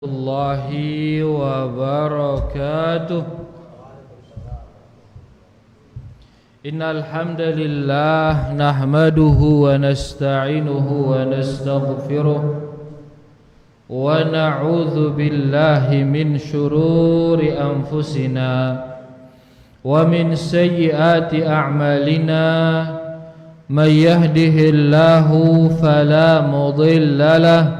الله وبركاته. إن الحمد لله نحمده ونستعينه ونستغفره ونعوذ بالله من شرور أنفسنا ومن سيئات أعمالنا. من يهده الله فلا مضل له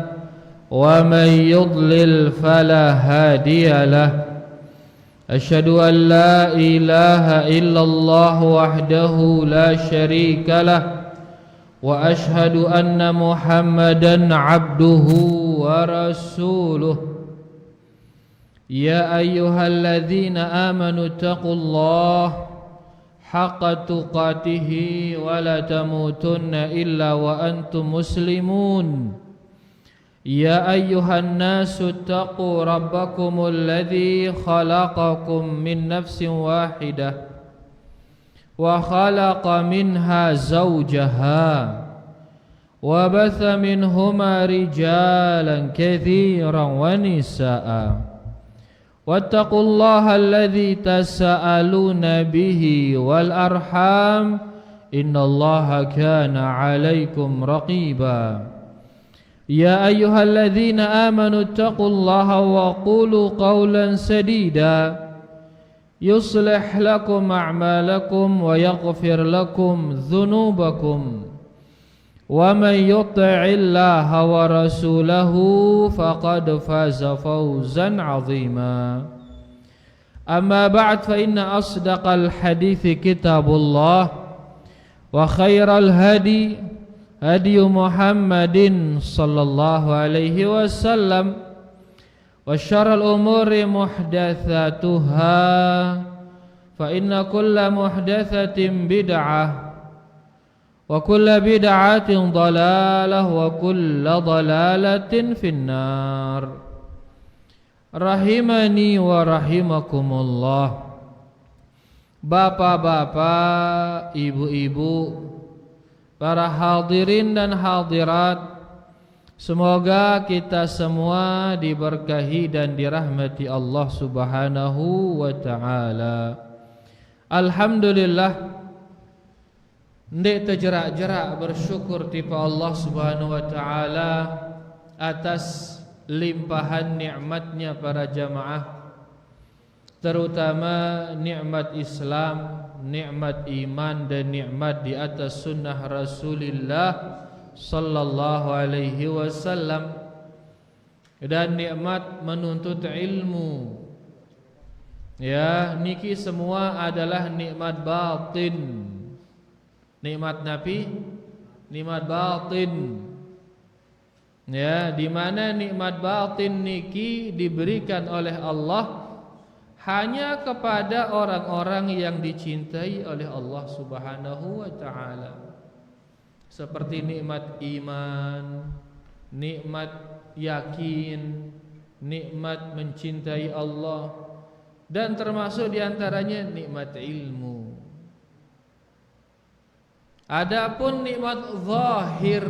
ومن يضلل فلا هادي له. أشهد أن لا إله إلا الله وحده لا شريك له وأشهد أن محمدا عبده ورسوله. يا أيها الذين آمنوا اتقوا الله حق تقاته ولا تموتن إلا وأنتم مسلمون. يا أيها الناس اتقوا ربكم الذي خلقكم من نفس واحدة وخلق منها زوجها وبث منهما رجالا كثيرا ونساء. واتقوا الله الذي تساءلون به والأرحام إن الله كان عليكم رقيبا. يا أيها الذين آمنوا اتقوا الله وقولوا قولا سديدا يصلح لكم أعمالكم ويغفر لكم ذنوبكم. ومن يطع الله ورسوله فقد فاز فوزا عظيما. أما بعد فإن أصدق الحديث كتاب الله وخير الهدي هدي محمد صلى الله عليه وسلم وشر الأمور محدثاتها فإن كل محدثة بدعة وكل بدعة ضلالة وكل ضلالة في النار. Rahimani wa rahimakumullah. Bapak-bapak, ibu-ibu, para hadirin dan hadirat, semoga kita semua diberkahi dan dirahmati Allah Subhanahu wa ta'ala. Alhamdulillah, ndek terjerak-jerak bersyukur tipe Allah Subhanahu wa ta'ala atas limpahan nikmatnya para jamaah, terutama nikmat Islam, nikmat iman dan nikmat di atas sunnah Rasulullah sallallahu alaihi wasallam, dan nikmat menuntut ilmu. Ya, niki semua adalah nikmat batin. Nikmat Nabi, nikmat batin. Ya, di mana nikmat batin niki diberikan oleh Allah hanya kepada orang-orang yang dicintai oleh Allah Subhanahu wa ta'ala. Seperti nikmat iman, nikmat yakin, nikmat mencintai Allah, dan termasuk diantaranya nikmat ilmu. Adapun nikmat zahir,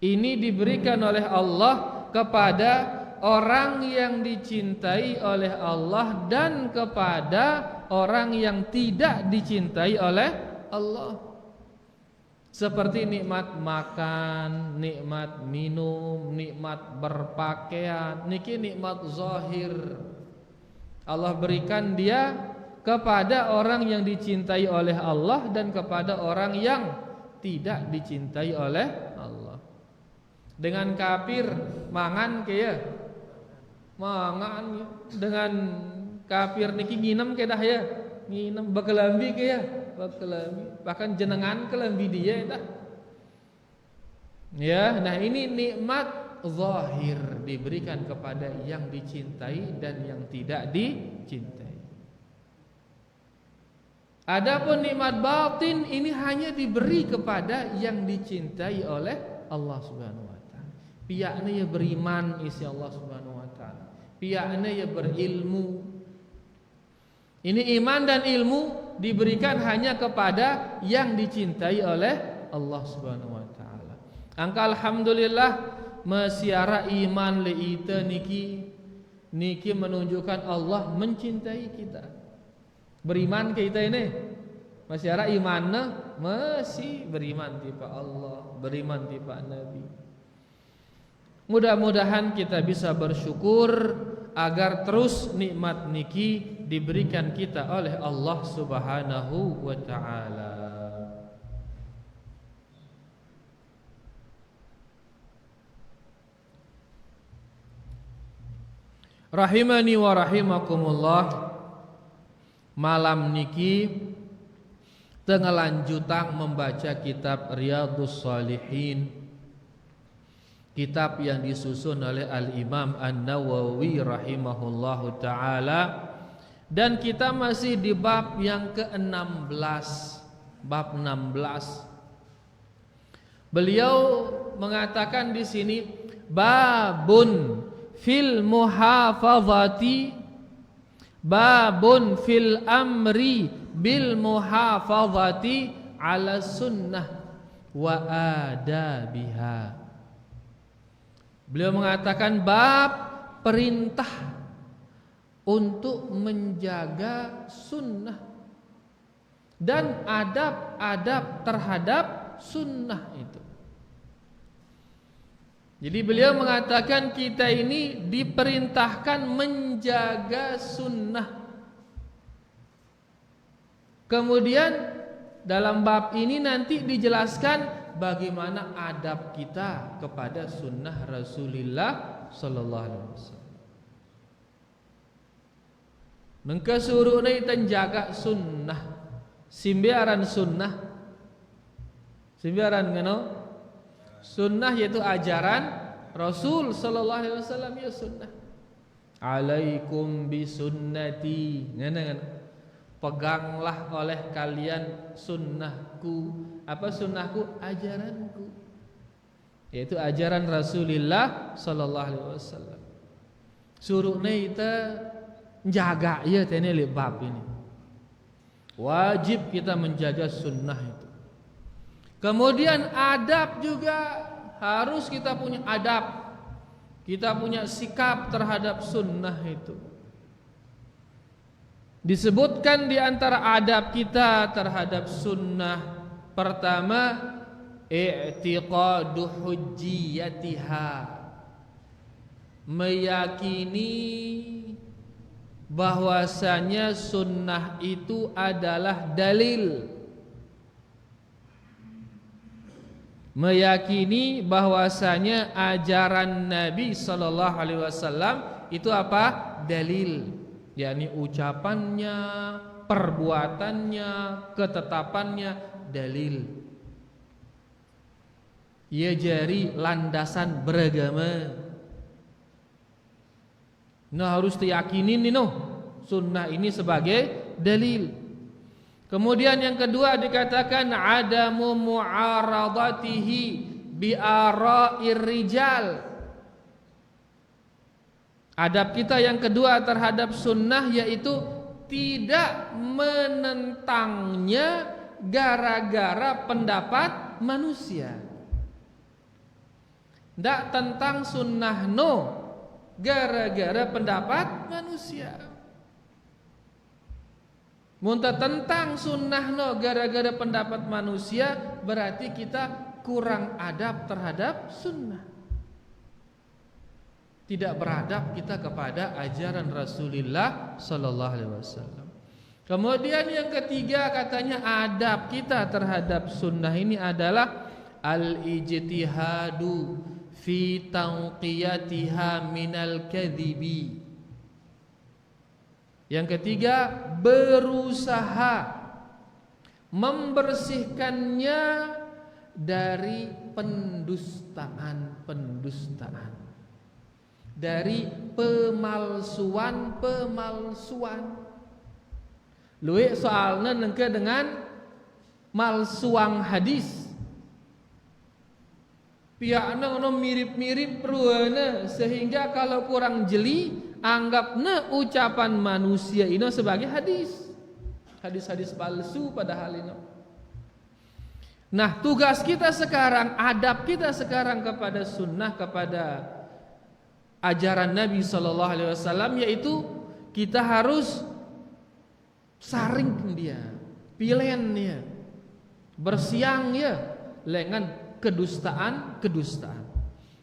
ini diberikan oleh Allah kepada orang yang dicintai oleh Allah dan kepada orang yang tidak dicintai oleh Allah. Seperti nikmat makan, nikmat minum, nikmat berpakaian, niki nikmat zahir. Allah berikan dia kepada orang yang dicintai oleh Allah dan kepada orang yang tidak dicintai oleh Allah. Dengan kafir mangan kaya mangan, dengan kafir niki nginem kedah ya, nginem bekelambi ke ya, bekelambi, bahkan jenengan kelambi dia dah. Ya, nah ini nikmat zahir diberikan kepada yang dicintai dan yang tidak dicintai. Adapun nikmat batin ini hanya diberi kepada yang dicintai oleh Allah Subhanahu wa ta'ala. Pihaknya ya beriman isi Allah Subhanahu wa ta'ala, pihaknya ya berilmu. Ini iman dan ilmu diberikan hanya kepada yang dicintai oleh Allah Subhanahu wa ta'ala. Angka alhamdulillah mesiara iman le ita niki menunjukkan Allah mencintai kita. Beriman ke kita ini mesiara imanna masih beriman tipa Allah, beriman tipa Nabi. Mudah-mudahan kita bisa bersyukur agar terus nikmat niki diberikan kita oleh Allah Subhanahu wa taala. Rahimani wa rahimakumullah. Malam niki tengah lanjutang membaca kitab Riyadhus Shalihin, kitab yang disusun oleh Al-Imam An-Nawawi rahimahullahu ta'ala. Dan kita masih di bab yang ke-16, bab 16. Beliau mengatakan di sini babun fil muhafazati, babun fil amri bil muhafazati ala sunnah wa adabiha. Beliau mengatakan bab perintah untuk menjaga sunnah dan adab-adab terhadap sunnah itu. Jadi beliau mengatakan kita ini diperintahkan menjaga sunnah. Kemudian dalam bab ini nanti dijelaskan bagaimana adab kita kepada sunnah Rasulullah sallallahu alaihi wasallam. Mengkasuruh ni tenjaga sunnah. Simbiaran sunnah. Simbiaran ngano? Sunnah yaitu ajaran Rasul sallallahu alaihi wasallam ya sunnah. Alaikum bisunnati. Ngana. Peganglah oleh kalian sunnahku. Apa sunnahku? Ajaranku. Yaitu ajaran Rasulullah sallallahu alaihi wasallam. Suruhna kita jaga ya tene li bab ini. Wajib kita menjaga sunnah itu. Kemudian adab juga harus kita punya adab. Kita punya sikap terhadap sunnah itu. Disebutkan di antara adab kita terhadap sunnah, pertama i'tiqadu hujjiyatiha, meyakini bahwasanya sunnah itu adalah dalil. Meyakini bahwasanya ajaran Nabi sallallahu alaihi wasallam itu apa? Dalil. yakni ucapannya, perbuatannya, ketetapannya dalil. Ia jari landasan beragama. Nah harus diyakinin nih sunnah ini sebagai dalil. Kemudian yang kedua dikatakan adamu mu'aradatihi bi ara'ir rijal. Adab kita yang kedua terhadap sunnah yaitu tidak menentangnya gara-gara pendapat manusia. Tidak tentang sunnah gara-gara pendapat manusia. Muntah tentang sunnah gara-gara pendapat manusia berarti kita kurang adab terhadap sunnah. Tidak beradab kita kepada ajaran Rasulullah sallallahu alaihi wasallam. Kemudian yang ketiga katanya adab kita terhadap sunnah ini adalah al-ijtihadu fi tanqiyatiha minal kadhibi. Yang ketiga berusaha membersihkannya dari pendustaan, dari pemalsuan. Luwih soalnya nengke dengan malsuang hadis. Pihaknya ono mirip-mirip ruana sehingga kalau kurang jeli anggapnya ucapan manusia ini sebagai hadis palsu padahal ini. Nah, tugas kita sekarang, adab kita sekarang kepada sunnah, kepada ajaran Nabi Sallallahu Alaihi Wasallam, yaitu kita harus saring dia, pilen dia, bersiang ya dengan kedustaan,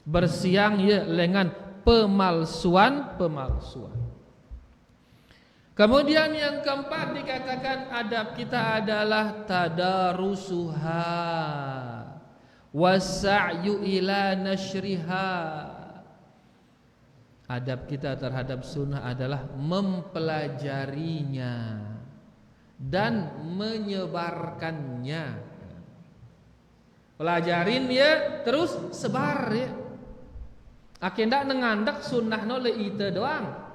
bersiang ya dengan pemalsuan. Kemudian yang keempat dikatakan adab kita adalah tadarusuha wasa'yu ila nashriha. Adab kita terhadap sunnah adalah mempelajarinya dan menyebarkannya. Pelajarin ya, terus sebar ya. Akhirnya nengandak sunnah no le ite doang.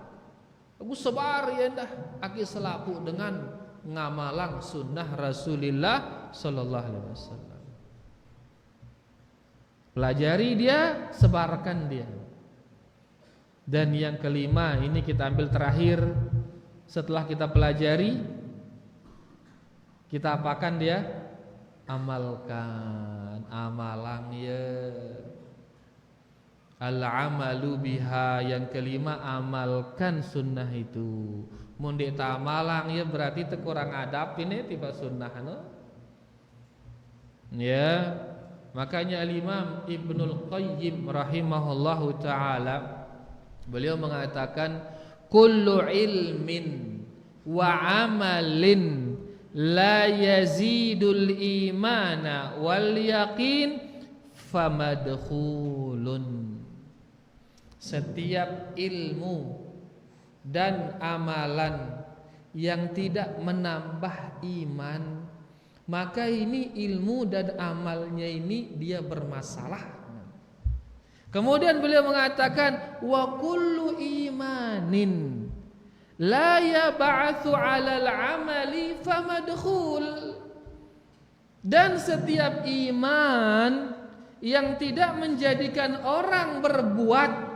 Aku sebar ya dah, aku selapu dengan ngamalang sunnah Rasulullah Sallallahu Alaihi Wasallam. Pelajari dia, sebarkan dia. Dan yang kelima, ini kita ambil terakhir. Setelah kita pelajari, kita apakan dia? Amalkan, amalang ya. Al-amalu biha, yang kelima amalkan sunnah itu. Mun dik tamalang ya berarti kurang adab ini tiba sunnah no? Ya, makanya Al-Imam Ibnul Qayyim rahimahullahu taala beliau mengatakan kullu ilmin wa amalin la yazidul imana wal yaqin famadkhulun. Setiap ilmu dan amalan yang tidak menambah iman, maka ini ilmu dan amalnya ini dia bermasalah. Kemudian beliau mengatakan wa kullu imanin la yab'atsu 'alal 'amali famadkhul. Dan setiap iman yang tidak menjadikan orang berbuat,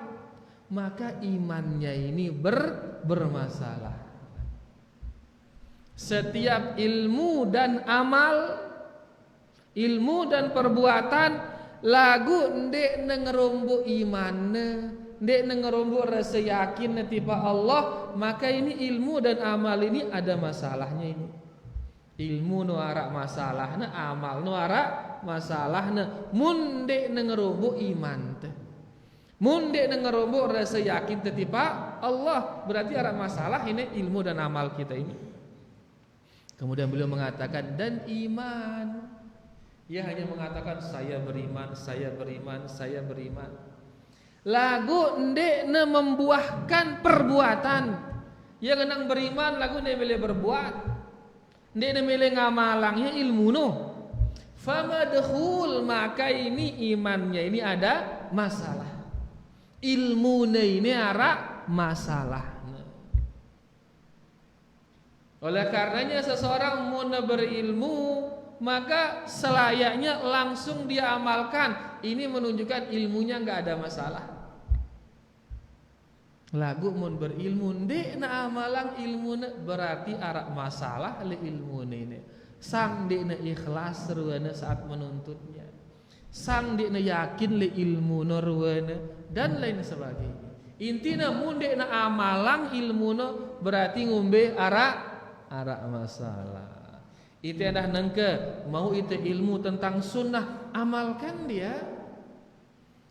maka imannya ini bermasalah. Setiap ilmu dan amal, ilmu dan perbuatan lagu ndek nengerombo imannya, ndek nengerombo rasa yakin tiba Allah, maka ini ilmu dan amal ini ada masalahnya ini. Ilmu nu arak masalahna, amal nu arak masalahna. Mun ndek nengerombo iman teh, mun dek nengerombo rasa yakin tetipa Allah, berarti ada masalah ini ilmu dan amal kita ini. Kemudian beliau mengatakan dan iman, ia hanya mengatakan saya beriman, saya beriman, saya beriman. Lagu ndek ne membuahkan perbuatan. Ia genang beriman, lagu ndek milih berbuat, ndek ne milih ngamalangnya ilmu no. Famadkhul, maka ini imannya ini ada masalah. Ilmu ini arak masalah. Oleh karenanya seseorang mau berilmu, maka selayaknya langsung dia amalkan. Ini menunjukkan ilmunya enggak ada masalah. Lagu mun berilmu ndek na amalang ilmu berarti arak masalah le ilmu ini. Sang ndek na ikhlas ruana saat menuntutnya. Sang ndek na yakin le ilmu ruana dan lain sebagainya. Intina mun ndek na amalang ilmu berarti ngombe arak masalah. Itu dah nengke mau itu ilmu tentang sunnah, amalkan dia.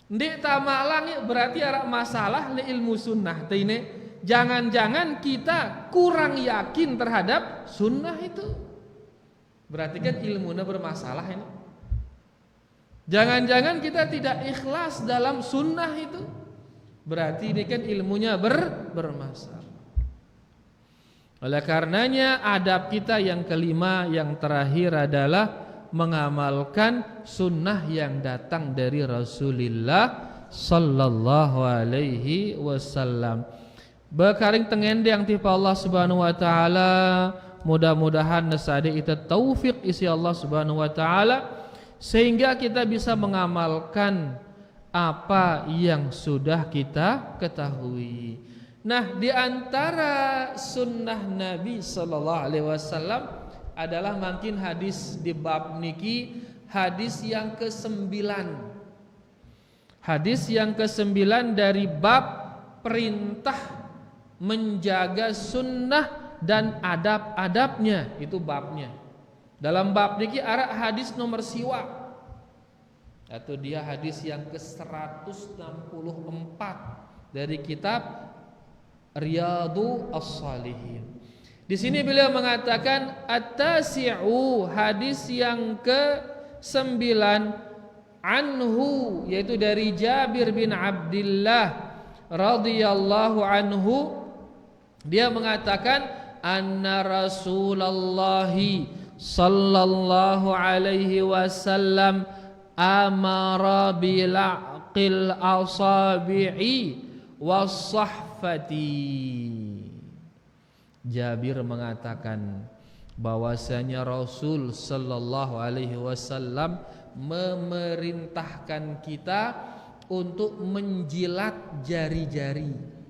Ndek tamalang berarti arak masalah le ilmu sunnah. Tine jangan-jangan kita kurang yakin terhadap sunnah itu. Berarti kan ilmunya bermasalah ini. Jangan-jangan kita tidak ikhlas dalam sunnah itu. Berarti ini kan ilmunya bermasalah. Oleh karenanya adab kita yang kelima, yang terakhir adalah mengamalkan sunnah yang datang dari Rasulullah sallallahu alaihi wasallam. Bekaring tengendeng tipe Allah Subhanahu wa taala, mudah-mudahan nasade itu taufik isi Allah Subhanahu wa taala sehingga kita bisa mengamalkan apa yang sudah kita ketahui. Nah, di antara sunnah Nabi sallallahu alaihi wasallam adalah makin hadis di bab niki, hadis yang ke-9. Hadis yang ke-9 dari bab perintah menjaga sunnah dan adab-adabnya, itu babnya. Dalam bab niki ara hadis nomor siwa, atau dia hadis yang ke-164 dari kitab Riyadhus Shalihin. Di sini beliau mengatakan at-tasi'u, hadis yang ke-9, anhu, yaitu dari Jabir bin Abdullah radhiyallahu anhu, dia mengatakan anna Rasulullah sallallahu alaihi wasallam amara bilaqil asabi'i was-sahfati. Jabir mengatakan bahwasanya Rasul sallallahu alaihi wasallam memerintahkan kita untuk menjilat jari-jari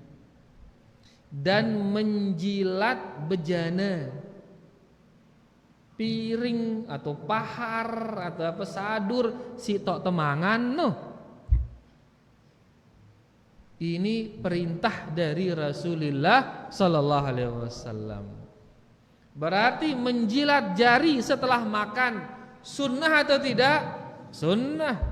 dan menjilat bejana, piring atau pahar atau apa sadur si tok temangan noh. Ini perintah dari Rasulullah sallallahu alaihi wasallam. Berarti menjilat jari setelah makan sunnah atau tidak? Sunnah.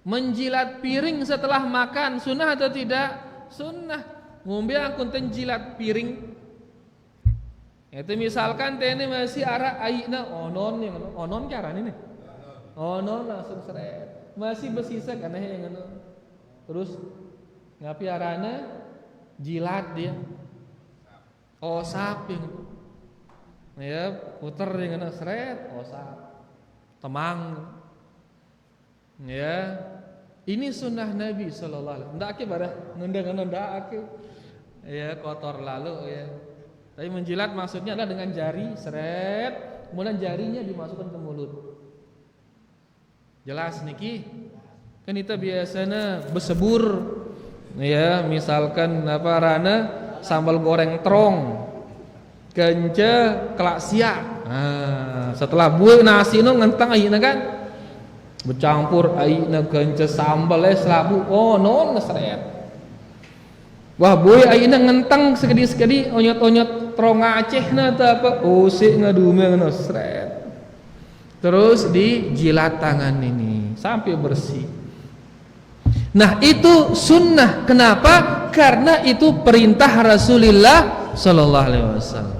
Menjilat piring setelah makan sunnah atau tidak? Sunnah. Ngombe akun jilat piring. Itu misalkan tene masih arah aina onon yang onon carane nih. Onon langsung seret. Masih bersisa karena yang ngono. Terus ngapi arana jilat dia. Osap yang ya puter yang ngono seret, osap. Temang. Ya. Ini sunnah Nabi sallallahu alaihi wasallam. Ndak ake barah ngundang-ngundang ndak ake. Ya kotor lalu ya. Tapi menjilat maksudnya adalah dengan jari seret, kemudian jarinya dimasukkan ke mulut. Jelas niki? Kan kita biasanya bersebur, ya misalkan apa rana sambal goreng terong, kence kelak siak. Nah, setelah buih nasi nu ngentang ayeuna kan, bercampur ayeuna kence sambal selabu, oh non seret. Wah buih ayeuna ngentang sekedi-sekedi onyot-onyot terong Acehna teh apa usik ngadume ngono sret. Terus dijilat tangan ini sampai bersih. Nah, itu sunnah. Kenapa? Karena itu perintah Rasulullah sallallahu alaihi wasallam.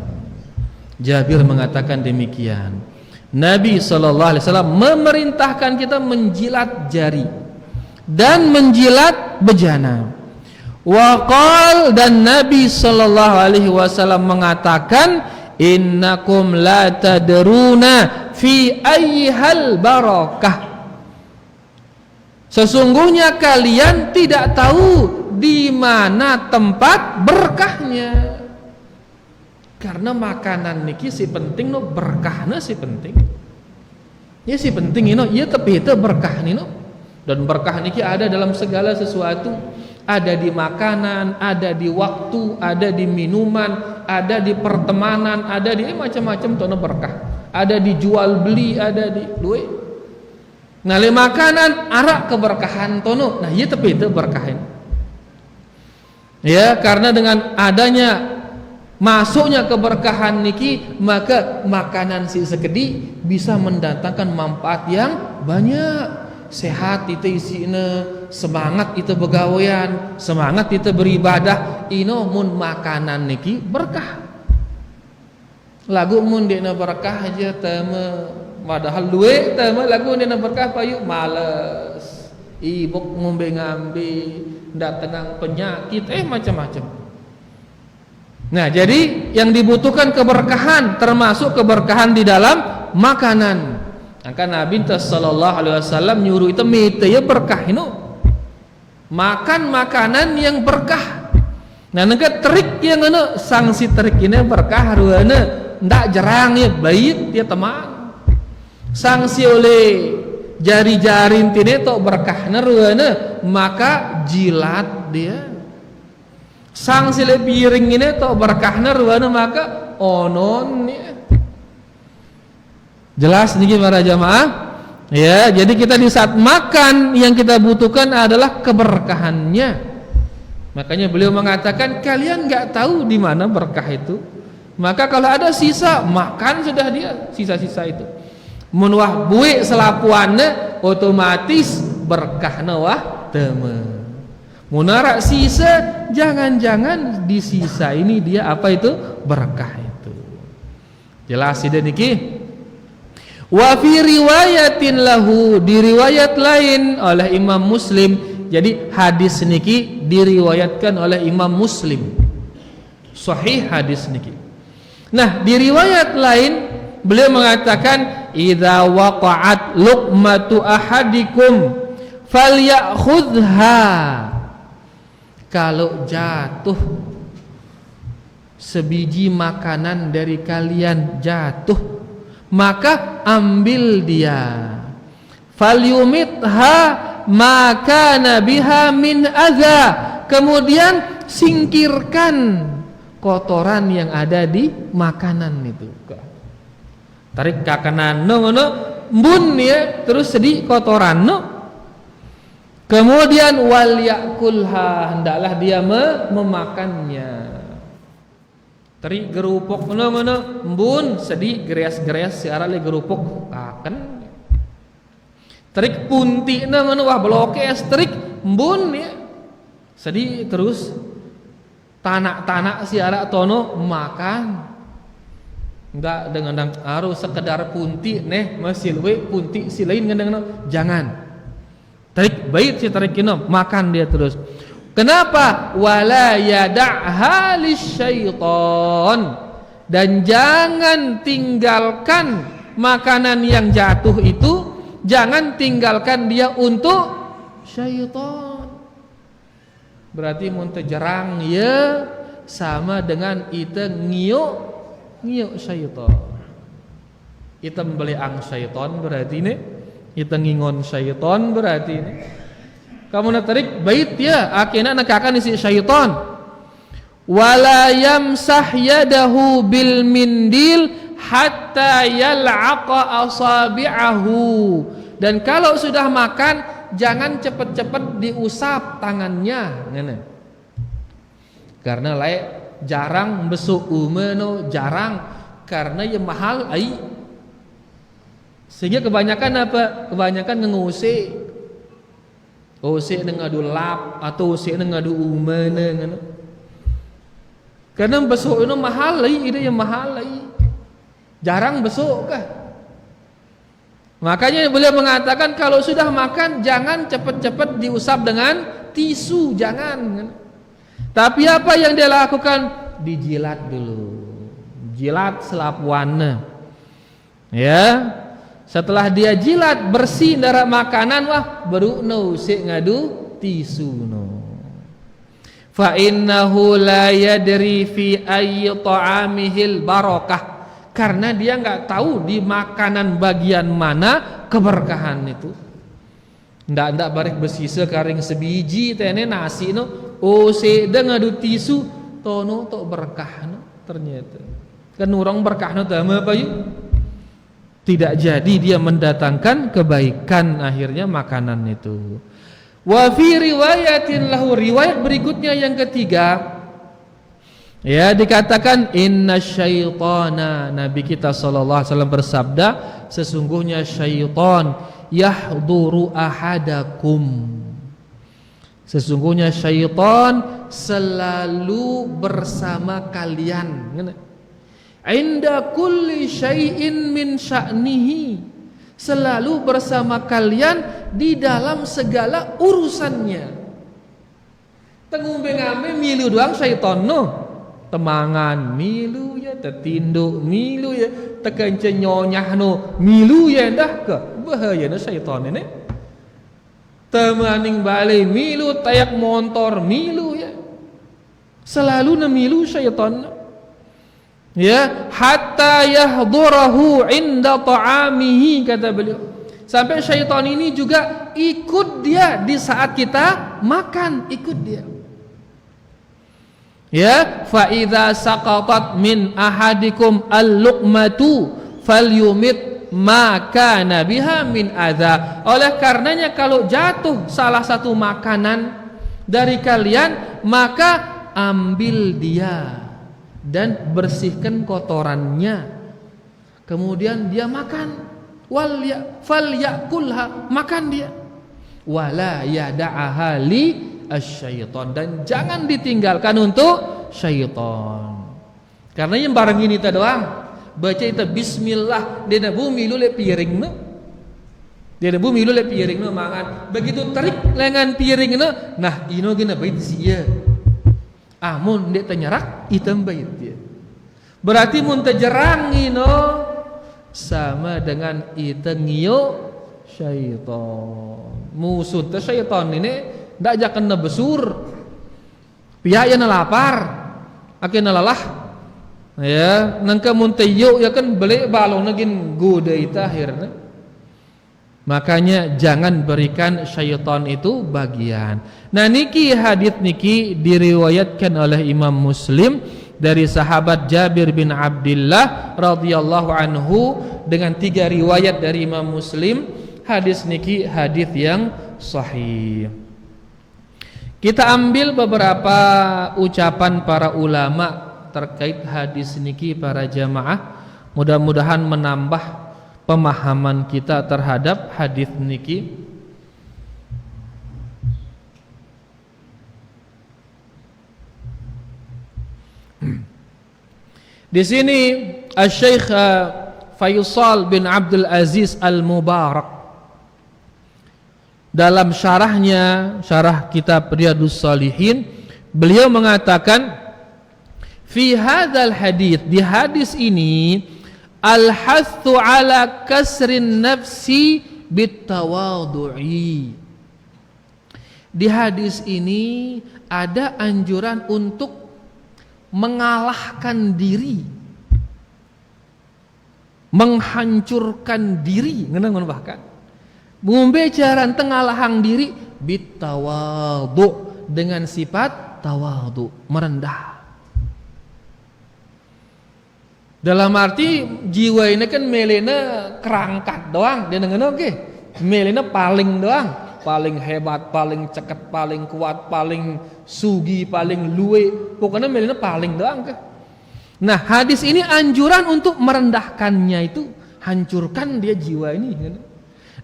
Jabir mengatakan demikian. Nabi sallallahu alaihi wasallam memerintahkan kita menjilat jari dan menjilat bejana. Waqal, dan Nabi sallallahu alaihi wasallam mengatakan innakum la tadruna fi ayyihal barakah. Sesungguhnya kalian tidak tahu di mana tempat berkahnya. Karena makanan niki si penting no, berkahnya si penting. Ya si penting ini, ya tapi itu berkah nino. Dan berkah niki ada dalam segala sesuatu. Ada di makanan, ada di waktu, ada di minuman, ada di pertemanan, ada di macam-macam tono berkah. Ada di jual beli, ada di duit. Nah, le makanan arak keberkahan tono. Nah, iya tapi itu berkahin. Ya, karena dengan adanya masuknya keberkahan niki, maka makanan si sekedi bisa mendatangkan manfaat yang banyak. Sehat itu isina, semangat itu begawean, semangat itu beribadah. Ino mun makanan niki berkah. Lagu mun dina berkah aja teme, padahal duit teme lagu dina berkah payu males. Ibuk ngombe ngambe, ndak tenang penyakit macam-macam. Nah, jadi yang dibutuhkan keberkahan, termasuk keberkahan di dalam makanan. Maka Nabi sallallahu alaihi wasallam nyuruh itu mite ya berkah ino. Makan makanan yang berkah. Nah, nega trik yang ngono, sanksi trik ini berkah ruana ndak jarang ya bait dia teman. Sanksi oleh jari-jari intine tok berkah ruana, maka jilat dia. Sanksi le piring ini tok berkah ruana, maka onon ya. Jelas niki para jamaah. Ya, jadi kita di saat makan yang kita butuhkan adalah keberkahannya. Makanya beliau mengatakan kalian nggak tahu di mana berkah itu. Maka kalau ada sisa, makan sudah dia sisa-sisa itu. Menuah buik selapuannya otomatis berkah nawah teme. Munarak sisa, jangan-jangan di sisa ini dia apa itu berkah itu. Jelas ini niki. Wa fi riwayatin lahu, di riwayat lain oleh Imam Muslim. Jadi hadis niki diriwayatkan oleh Imam Muslim. Sahih hadis niki. Nah, di riwayat lain beliau mengatakan idza waqa'at luqmatu ahadikum falyakhudha. Kalau jatuh sebiji makanan dari kalian jatuh, maka ambil dia. Falyumitha maka nabiha min adza. Kemudian singkirkan kotoran yang ada di makanan itu. Tarik ke kanan ngono mbun ya, terus sedih kotoran no. Kemudian wal yakulha, hendaklah dia memakannya. Teri gerupuk ngono embun sedih gereas-gereas siara le gerupuk kaken. Terik punti ngono wah bloke terik embun ya. Sedih terus tanak-tanak siara tono makan. Enggak dengan harus sekedar punti neh masih we punti si lain ngendang jangan. Tarik bait si tarik kino makan dia terus. Kenapa? Wala yada'ha lisyaiton. Dan jangan tinggalkan makanan yang jatuh itu, jangan tinggalkan dia untuk syaitan. Berarti mun terjerang ya sama dengan ita ngiyuk syaitan. Ita membeli ang syaitan berarti ini, ita ngingon syaitan berarti ini. Kamu nak tarik bait ya akhirnya nak akan isi syaitan. Wala yamsah yadahu bil mindil hatta yal'aqa asabi'ahu. Dan kalau sudah makan jangan cepat-cepat diusap tangannya. Karena lain jarang besuk umeno jarang karena ya mahal ai. Sehingga kebanyakan apa? Kebanyakan ngusik. Usik ngadu lap atau usik ngadu umene ngono. Karena besuk itu mahal lai, ide yang mahal lai. Jarang besuk kah? Makanya beliau mengatakan kalau sudah makan jangan cepat-cepat diusap dengan tisu, jangan. Tapi apa yang dia lakukan? Dijilat dulu. Jilat selapuannya. Ya. Setelah dia jilat bersih darah makanan wah baru no usik ngadu tisu no. Fa innahu la yadri fi ayyi ta'amihil barakah. Karena dia enggak tahu di makanan bagian mana keberkahan itu. Ndak barik bersisa karing sebiji tene nasi no usik de ngadu tisu tono tok berkah no ternyata. Kan urang berkah no tama apa yuk? Tidak jadi dia mendatangkan kebaikan akhirnya makanan itu. Wa fi riwayatin lahu, riwayat berikutnya yang ketiga ya dikatakan inna syaitana, Nabi kita sallallahu alaihi wasallam bersabda sesungguhnya syaitan yahduru ahadakum, sesungguhnya syaitan selalu bersama kalian. Inda kulli syai'in min sya'nihi, selalu bersama kalian di dalam segala urusannya. Tengumbe-ngambe milu doang syaitan no. Temangan milu ya, tertinduk milu ya, tekence nyonyah no milu ya dah ke. Bahaya no syaitan ini. Temaning balik milu, tayak motor milu ya. Selalu na milu syaitan no. Ya, hatta yahdurahu inda ta'amihi kata beliau. Sampai syaitan ini juga ikut dia di saat kita makan, ikut dia. Ya, fa idza saqatat min ahadikum al-luqmatu falyumit maka nabiha min adza. Oleh karenanya kalau jatuh salah satu makanan dari kalian, maka ambil dia dan bersihkan kotorannya, kemudian dia makan. Falyakulha, makan dia. Wala yada'aha li asyaiton, dan jangan ditinggalkan untuk syaitan. Karena yang barang ini ta doang baca itu bismillah, dia bumi lu le piring no, dia bumi lu le piring no mangan, begitu terik lengan piring no, nah ino gina bait sia amun dia tenyerak item bait dia, berarti mun tejerang ino sama dengan itengio syaitan. Musuh teh syaitan ini ndak jakan na besur, pihak yang lapar, akhirnya lelah, ya nangka muntayo ya kan beli balong nagin goda itu akhirnya. Makanya jangan berikan syaitan itu bagian. Nah niki hadits niki diriwayatkan oleh Imam Muslim dari sahabat Jabir bin Abdullah radhiyallahu anhu dengan 3 riwayat dari Imam Muslim. Hadis niki hadis yang sahih. Kita ambil beberapa ucapan para ulama terkait hadis niki para jamaah, mudah-mudahan menambah pemahaman kita terhadap hadis niki. Di sini Asy-Syaikh Faisal bin Abdul Aziz Al-Mubarak dalam syarahnya, syarah kitab Riyadhus Shalihin, beliau mengatakan fi hadzal hadits, di hadis ini al-hathu ala kasrin nafsi bitawadhu'i. Di hadis ini ada anjuran untuk mengalahkan diri, menghancurkan diri, ngeunang bahkan membicara tengalahang diri bitawadhu, dengan sifat tawadhu, merendah. Dalam arti jiwa ini kan melena kerangkat doang, dia dengen oke. Melena paling doang, paling hebat, paling ceket, paling kuat, paling sugi, paling luwe. Pokoknya melena paling doang ke. Nah, hadis ini anjuran untuk merendahkannya itu, hancurkan dia jiwa ini.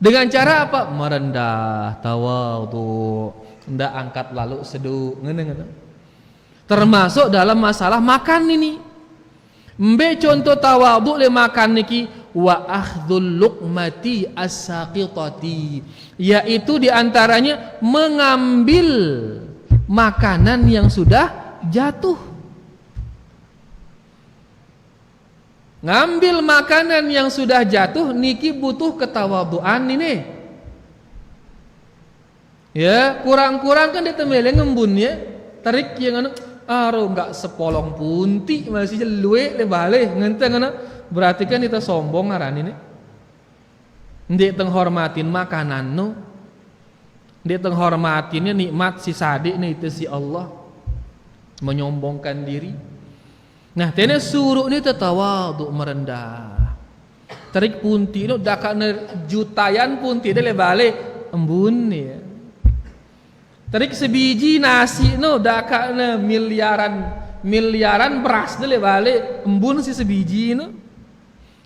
Dengan cara apa? Merendah, tawadhu, ndak angkat lalu seduh, ngene. Termasuk dalam masalah makan ini. Mbe contoh tawadhu le makan niki, wa akhdhul luqmati as-saqitati, yaitu diantaranya mengambil makanan yang sudah jatuh. Ngambil makanan yang sudah jatuh niki butuh ketawadhuan ini. Ya, kurang-kurang kan dia temele ngembunnya, tarik yang anu aro enggak sepolong punti masih luwe le bale ngenteng ana, berarti kan kita sombong ngaran ini. Ndek tenghormatin makanan no. Ndek tenghormatinnya nikmat si sadik nih itu si Allah. Menyombongkan diri. Nah, tene suruh ni tawadhu, merendah. Tarik punti no dakane jutayan punti de le bale embun ya. Tarik sebiji nasi no dakane miliaran beras de le bale embun si sebiji no.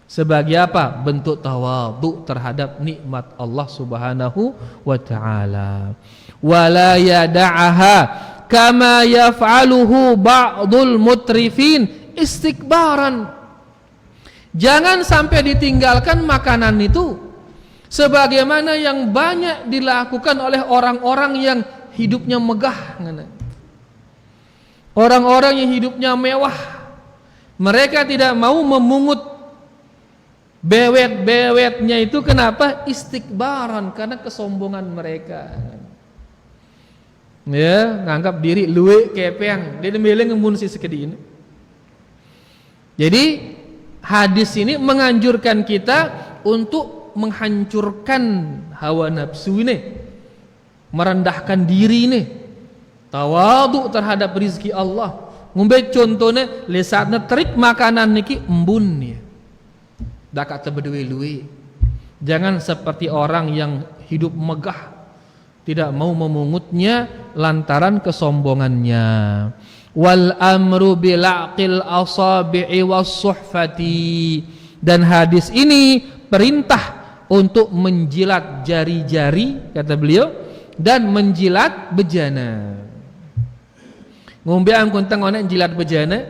Sebagai apa? Bentuk tawadhu terhadap nikmat Allah Subhanahu wa taala. Wala yada'aha kama yaf'aluhu ba'dul mutrifin istikbaran. Jangan sampai ditinggalkan makanan itu sebagaimana yang banyak dilakukan oleh orang-orang yang hidupnya megah. Orang-orang yang hidupnya mewah. Mereka tidak mau memungut bewet-bewetnya itu. Kenapa? Istikbaran, karena kesombongan mereka. Ya, nganggap diri luwe kepeng, dia milih ngembun si sekedi ini. Jadi hadis ini menganjurkan kita untuk menghancurkan hawa nafsu ini, merendahkan diri ini, tawadhu terhadap rizki Allah. Ngombe contohnya lesatna terik makanan niki embun ya. dak kata berduwe-luwe. Jangan seperti orang yang hidup megah, tidak mau memungutnya lantaran kesombongannya. Wal amru bilaqil asabi'i was-suhfati. Dan hadis ini perintah untuk menjilat jari-jari kata beliau dan menjilat bejana. Ngombe angkun teng onek jilat bejana,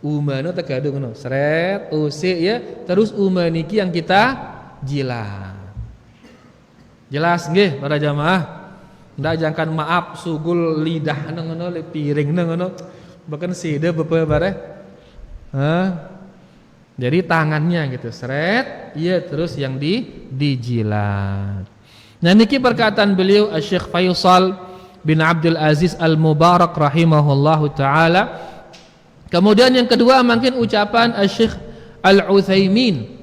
umano tegado ngono, sret usik ya, terus niki yang kita jilat. Jelas nggih para jamaah? Ndak jangkan maaf sugul lidah nang ngono le piring nang ngono. Bahkan sida bepe bare. Jadi tangannya gitu, seret, iya terus yang dijilat. Nah niki perkataan beliau Syekh Faisal bin Abdul Aziz Al-Mubarak rahimahullahu taala. Kemudian yang kedua mungkin ucapan Syekh Al-Utsaimin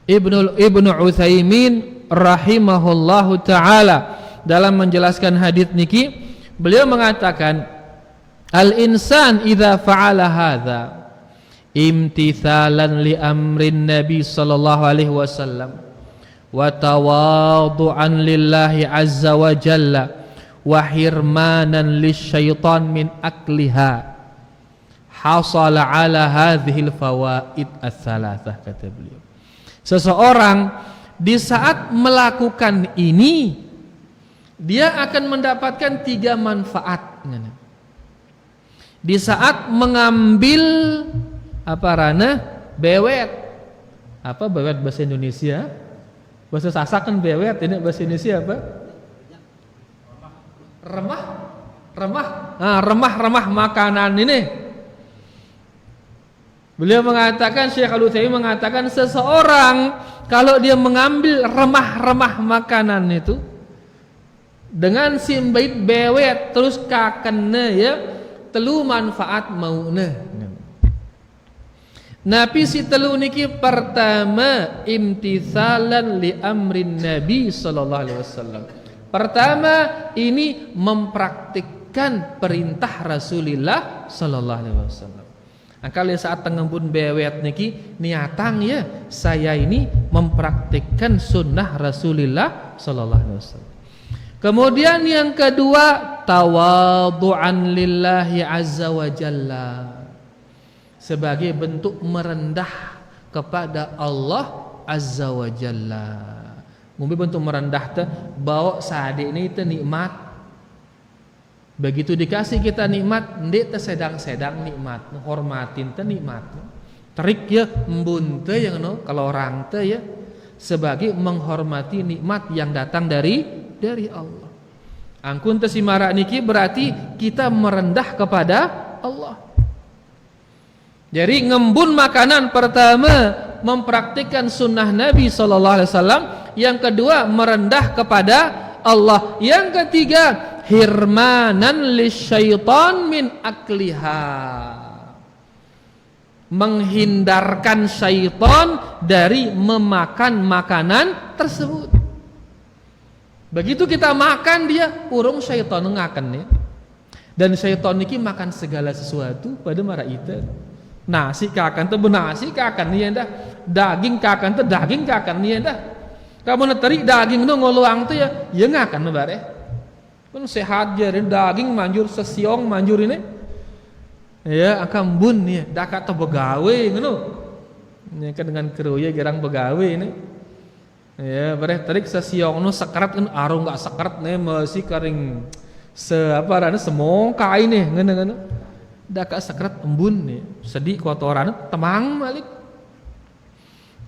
Ibnu Utsaimin rahimahullahu taala dalam menjelaskan hadis niki. Beliau mengatakan al-insan idza fa'ala hadza imtithalan li amrin Nabi sallallahu alaihi wasallam wa tawadu'an lillahi azza wa jalla wa hirmanan lisyaitan min akliha hasala ala hadhil fawaid ats-tsalatsah kata beliau. Seseorang di saat melakukan ini dia akan mendapatkan 3 manfaat. Di saat mengambil bewet. Apa bewet bahasa Indonesia? Bahasa Sasak kan bewet, ini bahasa Indonesia apa? Remah makanan ini. Beliau mengatakan, Syekh Al-Utsaimin mengatakan seseorang kalau dia mengambil remah makanan itu dengan simbait bewet terus kakene ya telu manfaat mauna. Nabi si telu niki pertama imtithalan li amrin Nabi sallallahu alaihi wasallam. Pertama ini mempraktikkan perintah Rasulullah sallallahu alaihi wasallam. Kalau saat tengembun bewet niki niatang ya saya ini mempraktikkan sunnah Rasulullah sallallahu alaihi wasallam. Kemudian yang kedua tawadhu'an lillahi azza wa jalla, sebagai bentuk merendah kepada Allah azza wa jalla. Mungkin bentuk merendah teh bawa sade ini teh nikmat. Begitu dikasih kita nikmat, ndek teh sedang-sedang nikmat, hormatin teh nikmat. Terik ya embun teh yang kalau orang teh ya sebagai menghormati nikmat yang datang dari Allah. Angkun tesimara niki berarti kita merendah kepada Allah. Jadi ngembun makanan pertama mempraktikkan sunnah Nabi sallallahu alaihi wasallam, yang kedua merendah kepada Allah, yang ketiga hirmanan lisyaitan min akliha, menghindarkan syaitan dari memakan makanan tersebut. Begitu kita makan dia urung syaitan ngakan ya. Dan syaitan niki makan segala sesuatu pada mara ita. Nasi kakan teh benasi kakan nih dah. Daging kakan teh daging kakan nih dah. Kamu neteri daging nu ngoluang teh ya ngakan bare. Pun sehat je daging manjur sesiong manjur ini. Ya akam bun ya dak kata begawe ngono. Nya kan dengan keruya gerang begawe ini. Ya bare terik sesiong nu sekarat kan arung enggak sekarat nih masih kering semongka ini ngene-ngene. Dak sekarat embun nih. Sedih kotoran temang balik.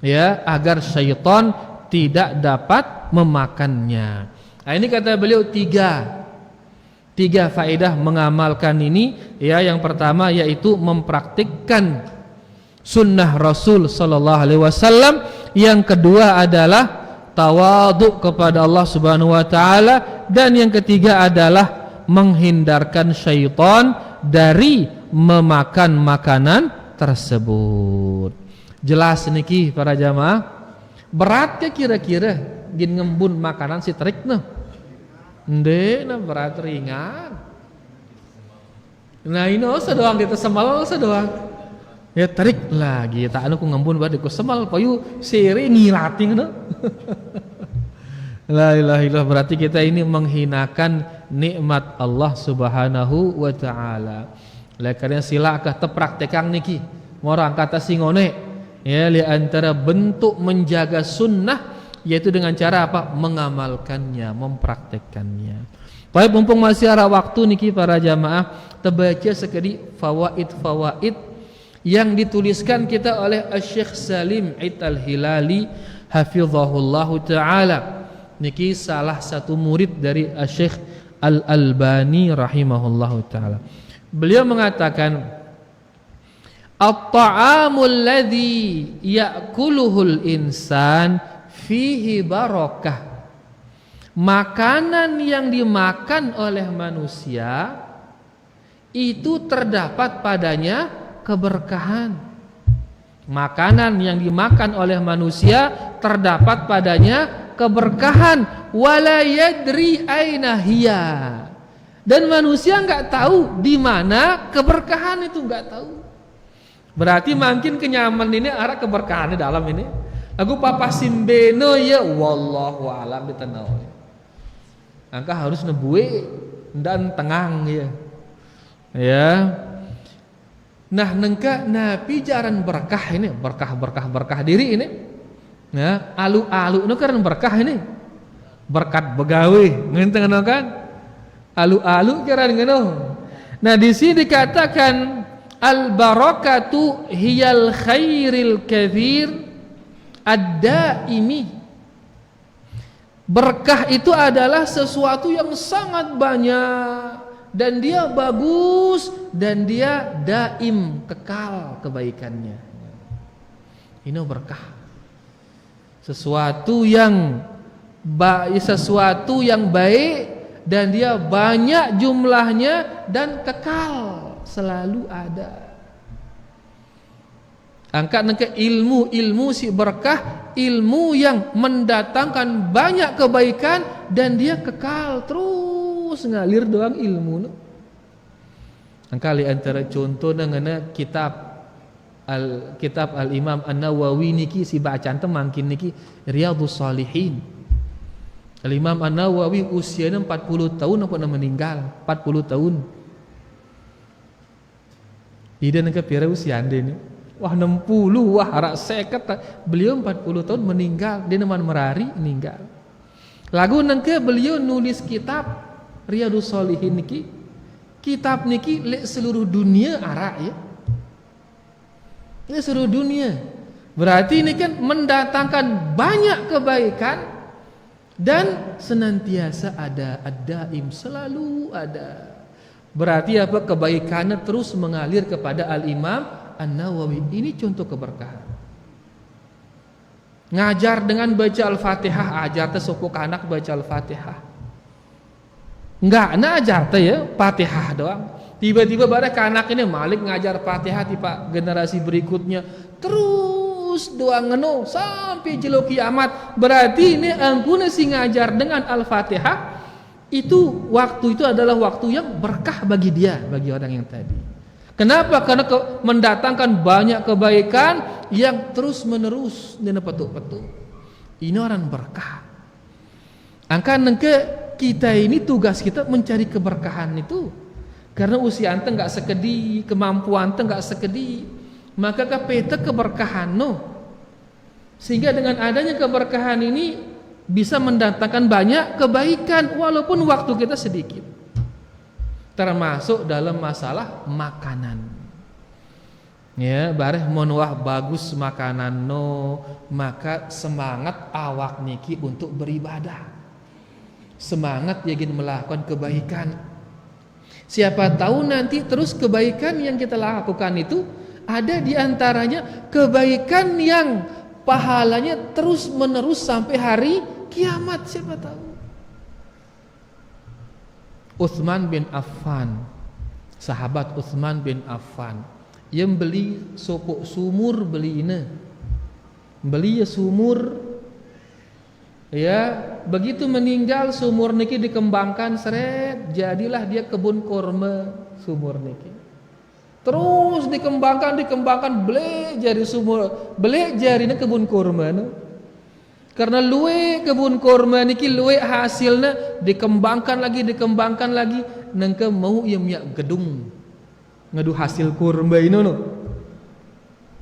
Ya agar syaitan tidak dapat memakannya. Nah, ini kata beliau tiga faedah mengamalkan ini ya. Yang pertama yaitu mempraktikkan sunnah Rasul sallallahu alaihi wasallam. Yang kedua adalah tawadhu kepada Allah Subhanahu wa taala, dan yang ketiga adalah menghindarkan syaitan dari memakan makanan tersebut. Jelas niki para jamaah? Berat ke kira-kira gin ngembun makanan si terik noh? Ende nah berat ringan. Nah ini sedoang kita semal sedoang. Ya tarik lagi tak anu ku ngembun bade ku semal payu sere ngilati ngono. La ilaha illallah, berarti kita ini menghinakan nikmat Allah Subhanahu wa taala. Oleh karena silakah tepraktekang niki. Orang kata singone ya li antara bentuk menjaga sunnah yaitu dengan cara apa? Mengamalkannya, mempraktekkannya. Baik, mumpung masih ada waktu niki para jamaah, terbaca sekali fawaid-fawaid yang dituliskan kita oleh Syekh Salim Id Al-Hilali hafizahullahu taala. Niki salah satu murid dari Syekh Al-Albani rahimahullahu taala. Beliau mengatakan at-ta'amul ladzi ya'kuluhul insan fihi barakah. Makanan yang dimakan oleh manusia itu terdapat padanya keberkahan. Makanan yang dimakan oleh manusia terdapat padanya keberkahan. Wala yadri aina hiya. Dan manusia enggak tahu di mana keberkahan itu, enggak tahu. Berarti makin kenyaman ini arah keberkahan di dalam ini. Aku papa simbeno ya wallahu alam ditanau. Angka harus nebue dan tengang ya. Ya. Nah, nengka nabi jaran berkah ini, berkah diri ini. Ya, alu-alu nu kan berkah ini. Berkat begawe, ngenteng kan? Alu-alu jaran ngono. Nah, di sini dikatakan al-barakatu hiyal khairil katsir ad-daimi. Berkah itu adalah sesuatu yang sangat banyak dan dia bagus dan dia daim, kekal kebaikannya. Ini berkah. Sesuatu yang baik dan dia banyak jumlahnya dan kekal, selalu ada. Angkat nengke ilmu si berkah, ilmu yang mendatangkan banyak kebaikan dan dia kekal terus ngalir doang ilmu. Angkali antara contoh dengan kitab Al-Imam An-Nawawi niki si bacaan temangkin niki Riyadhus Shalihin. Al-Imam An-Nawawi usianya 40 tahun apa meninggal? 40 tahun. Ida nengke pira usia ande ni? Wah 60, wah harak seket. Beliau 40 tahun meninggal, dia neman merari meninggal. Lagu nengke beliau nulis kitab Riyadhus Shalihin niki. Kitab niki lek seluruh dunia arak ya. Lek seluruh dunia. Berarti ini kan mendatangkan banyak kebaikan dan senantiasa ada, ad-daim, selalu ada. Berarti apa? Kebaikannya terus mengalir kepada Al-Imam An-Nawawi. Ini contoh keberkahan. Ngajar dengan baca Al-Fatihah, ajar teh sopok anak baca Al-Fatihah. Enggak, ajar teh ya Fatihah doang. Tiba-tiba barek anak ini Malik ngajar Fatihah tiba generasi berikutnya terus doang ngeno sampai jelo kiamat. Berarti ini angkuna si ngajar dengan Al-Fatihah itu waktu itu adalah waktu yang berkah bagi dia, bagi orang yang tadi. Kenapa? Karena mendatangkan banyak kebaikan yang terus menerus dan petuk-petuk. Ini orang berkah. Angka nengke kita ini tugas kita mencari keberkahan itu. Karena usia ante nggak sekedi, kemampuan ante nggak sekedi, maka kapeta keberkahan no. Sehingga dengan adanya keberkahan ini bisa mendatangkan banyak kebaikan walaupun waktu kita sedikit. Termasuk dalam masalah makanan. Ya, bareh mun wah bagus makanan no, maka semangat awak niki untuk beribadah. Semangat ingin melakukan kebaikan. Siapa tahu nanti terus kebaikan yang kita lakukan itu ada di antaranya kebaikan yang pahalanya terus menerus sampai hari kiamat, siapa tahu. Utsman bin Affan, sahabat Utsman bin Affan, yang beli sopok sumur beli ya sumur, ya begitu meninggal sumur niki dikembangkan seret, jadilah dia kebun korma sumur niki. Terus dikembangkan belek jari sumur, belek jari kebun kurma. Karena luwe kebun kurma niki luwe hasilnya dikembangkan lagi nangka mau ia minyak gedung ngadu hasil kurma ini no.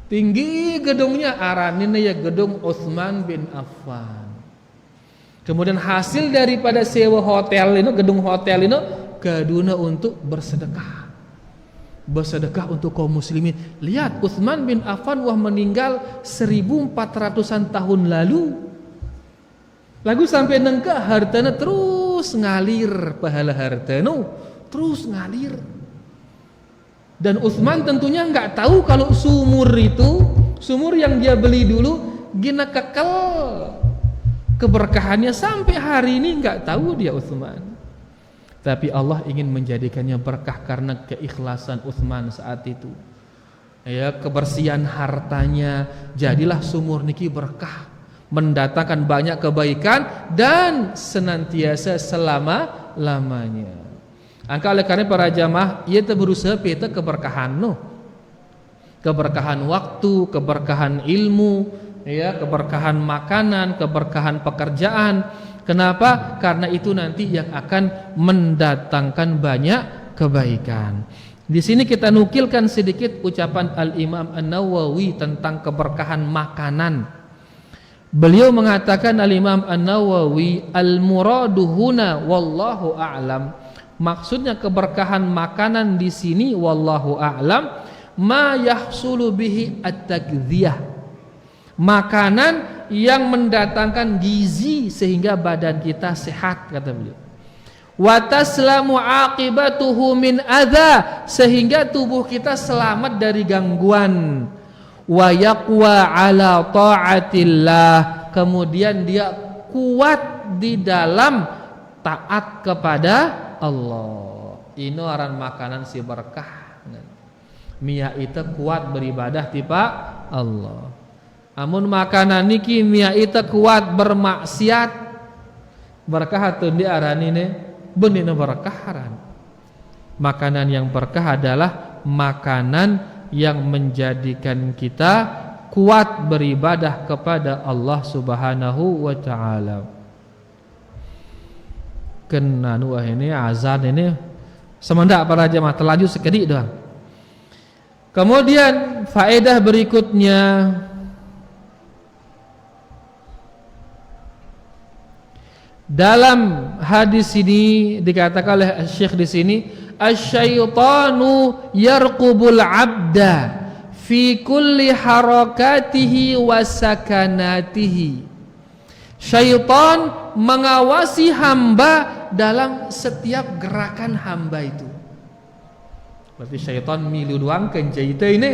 Tinggi gedungnya aranina ya gedung Utsman bin Affan. Kemudian hasil daripada sewa hotel ini, gedung hotel ini gaduna untuk bersedekah untuk kaum muslimin. Lihat Utsman bin Affan meninggal 1400-an tahun lalu. Lagu sampai nengka hartana terus ngalir, pahala hartana terus ngalir. Dan Utsman tentunya nggak tahu kalau sumur yang dia beli dulu gina kekal keberkahannya sampai hari ini, nggak tahu dia Utsman. Tapi Allah ingin menjadikannya berkah karena keikhlasan Utsman saat itu. Ya, kebersihan hartanya, jadilah sumur niki berkah, mendatangkan banyak kebaikan dan senantiasa selama-lamanya. Angka oleh karena para jamaah, ia berusaha peta keberkahan keberkahan waktu, keberkahan ilmu, ya, keberkahan makanan, keberkahan pekerjaan. Kenapa? Karena itu nanti yang akan mendatangkan banyak kebaikan. Di sini kita nukilkan sedikit ucapan Al-Imam An-Nawawi tentang keberkahan makanan. Beliau mengatakan, Al-Imam An-Nawawi, al-muradu huna wallahu a'lam. Maksudnya keberkahan makanan di sini wallahu a'lam ma yahsulu bihi at-takdziyah. Makanan yang mendatangkan gizi sehingga badan kita sehat, kata beliau. Wa taslamu aqibatuhu min adza, sehingga tubuh kita selamat dari gangguan. Wa yaqwa ala taatillah, kemudian dia kuat di dalam taat kepada Allah. Ini aran makanan si berkah. Mia itu kuat beribadah tiba Allah. Amun makanan niki mia ita kuat bermaksiat, berkah atau di arani ne benina berkaharan. Makanan yang berkah adalah makanan yang menjadikan kita kuat beribadah kepada Allah Subhanahu wa taala. Kenanu ini azan ini semendak para jemaah terlaju sekedik doang. Kemudian faedah berikutnya, dalam hadis ini dikatakan oleh Syekh di sini, asyaitanu yarqubul abda fi kulli harakatihi wa sakanatihi. Syaitan mengawasi hamba dalam setiap gerakan hamba itu. Berarti syaitan milu doang kenjaita ini,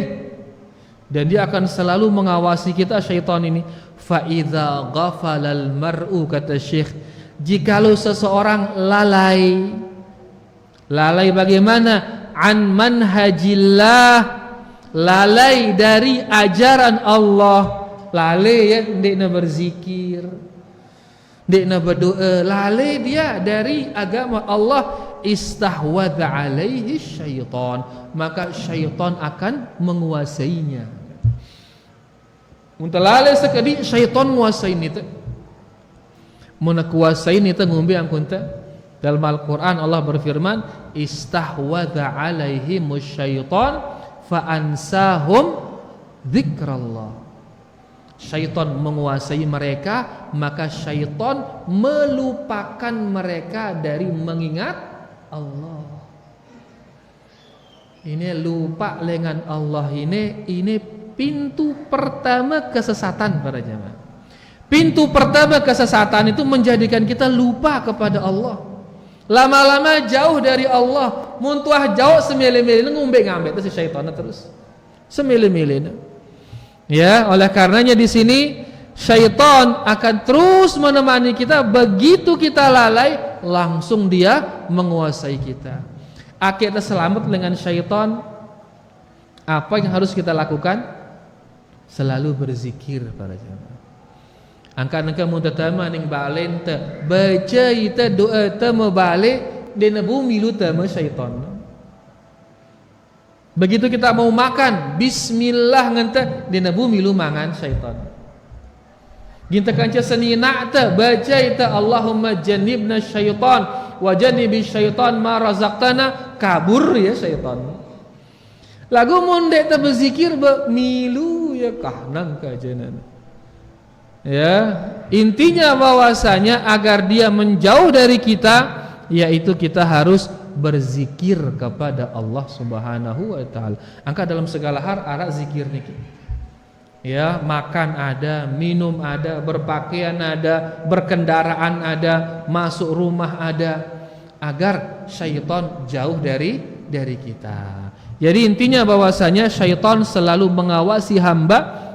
dan dia akan selalu mengawasi kita syaitan ini. Fa idza ghafalal mar'u, kata Syekh, jikalau seseorang lalai bagaimana? An manhajillah, lalai dari ajaran Allah, lalai ya, ndekna berzikir, ndekna berdoa, lalai dia dari agama Allah. Istahwadha alaihi syaitan, maka syaitan akan menguasainya. Untuk lalai sekali syaitan menguasai itu. Mun kuasain itu ngumbi angkunta. Dalam Al-Qur'an Allah berfirman, istahwadha alaihim syaitan fa ansahum dzikrallah. Syaitan menguasai mereka, maka syaitan melupakan mereka dari mengingat Allah. Ini lupa dengan Allah ini pintu pertama kesesatan para jemaah. Pintu pertama kesesatan itu menjadikan kita lupa kepada Allah. Lama-lama jauh dari Allah, muntuah jauh semile-mile ngombe-ngambe itu si syaitan terus. Semile-mile. Ya, oleh karenanya di sini syaitan akan terus menemani kita. Begitu kita lalai, langsung dia menguasai kita. Akhirnya selamat dengan syaitan. Apa yang harus kita lakukan? Selalu berzikir para jemaah. Angka-angka muntatama ning balen te baca ita doa te mebalik dina bumi lu te syaitan. Begitu kita mau makan, bismillah ngente dina bumi lu mangan syaitan. Ginta kanca senina teh baca ita Allahumma jannibna syaitan wa jannibi syaitan ma razaqtana, kabur ya syaitan. Lagu mondek teh berzikir milu ya kahnang kajenan. Ya, intinya bahwasanya agar dia menjauh dari kita, yaitu kita harus berzikir kepada Allah Subhanahu wa taala. Angka dalam segala hal ara zikir niki. Ya, makan ada, minum ada, berpakaian ada, berkendaraan ada, masuk rumah ada, agar syaitan jauh dari kita. Jadi intinya bahwasanya syaitan selalu mengawasi hamba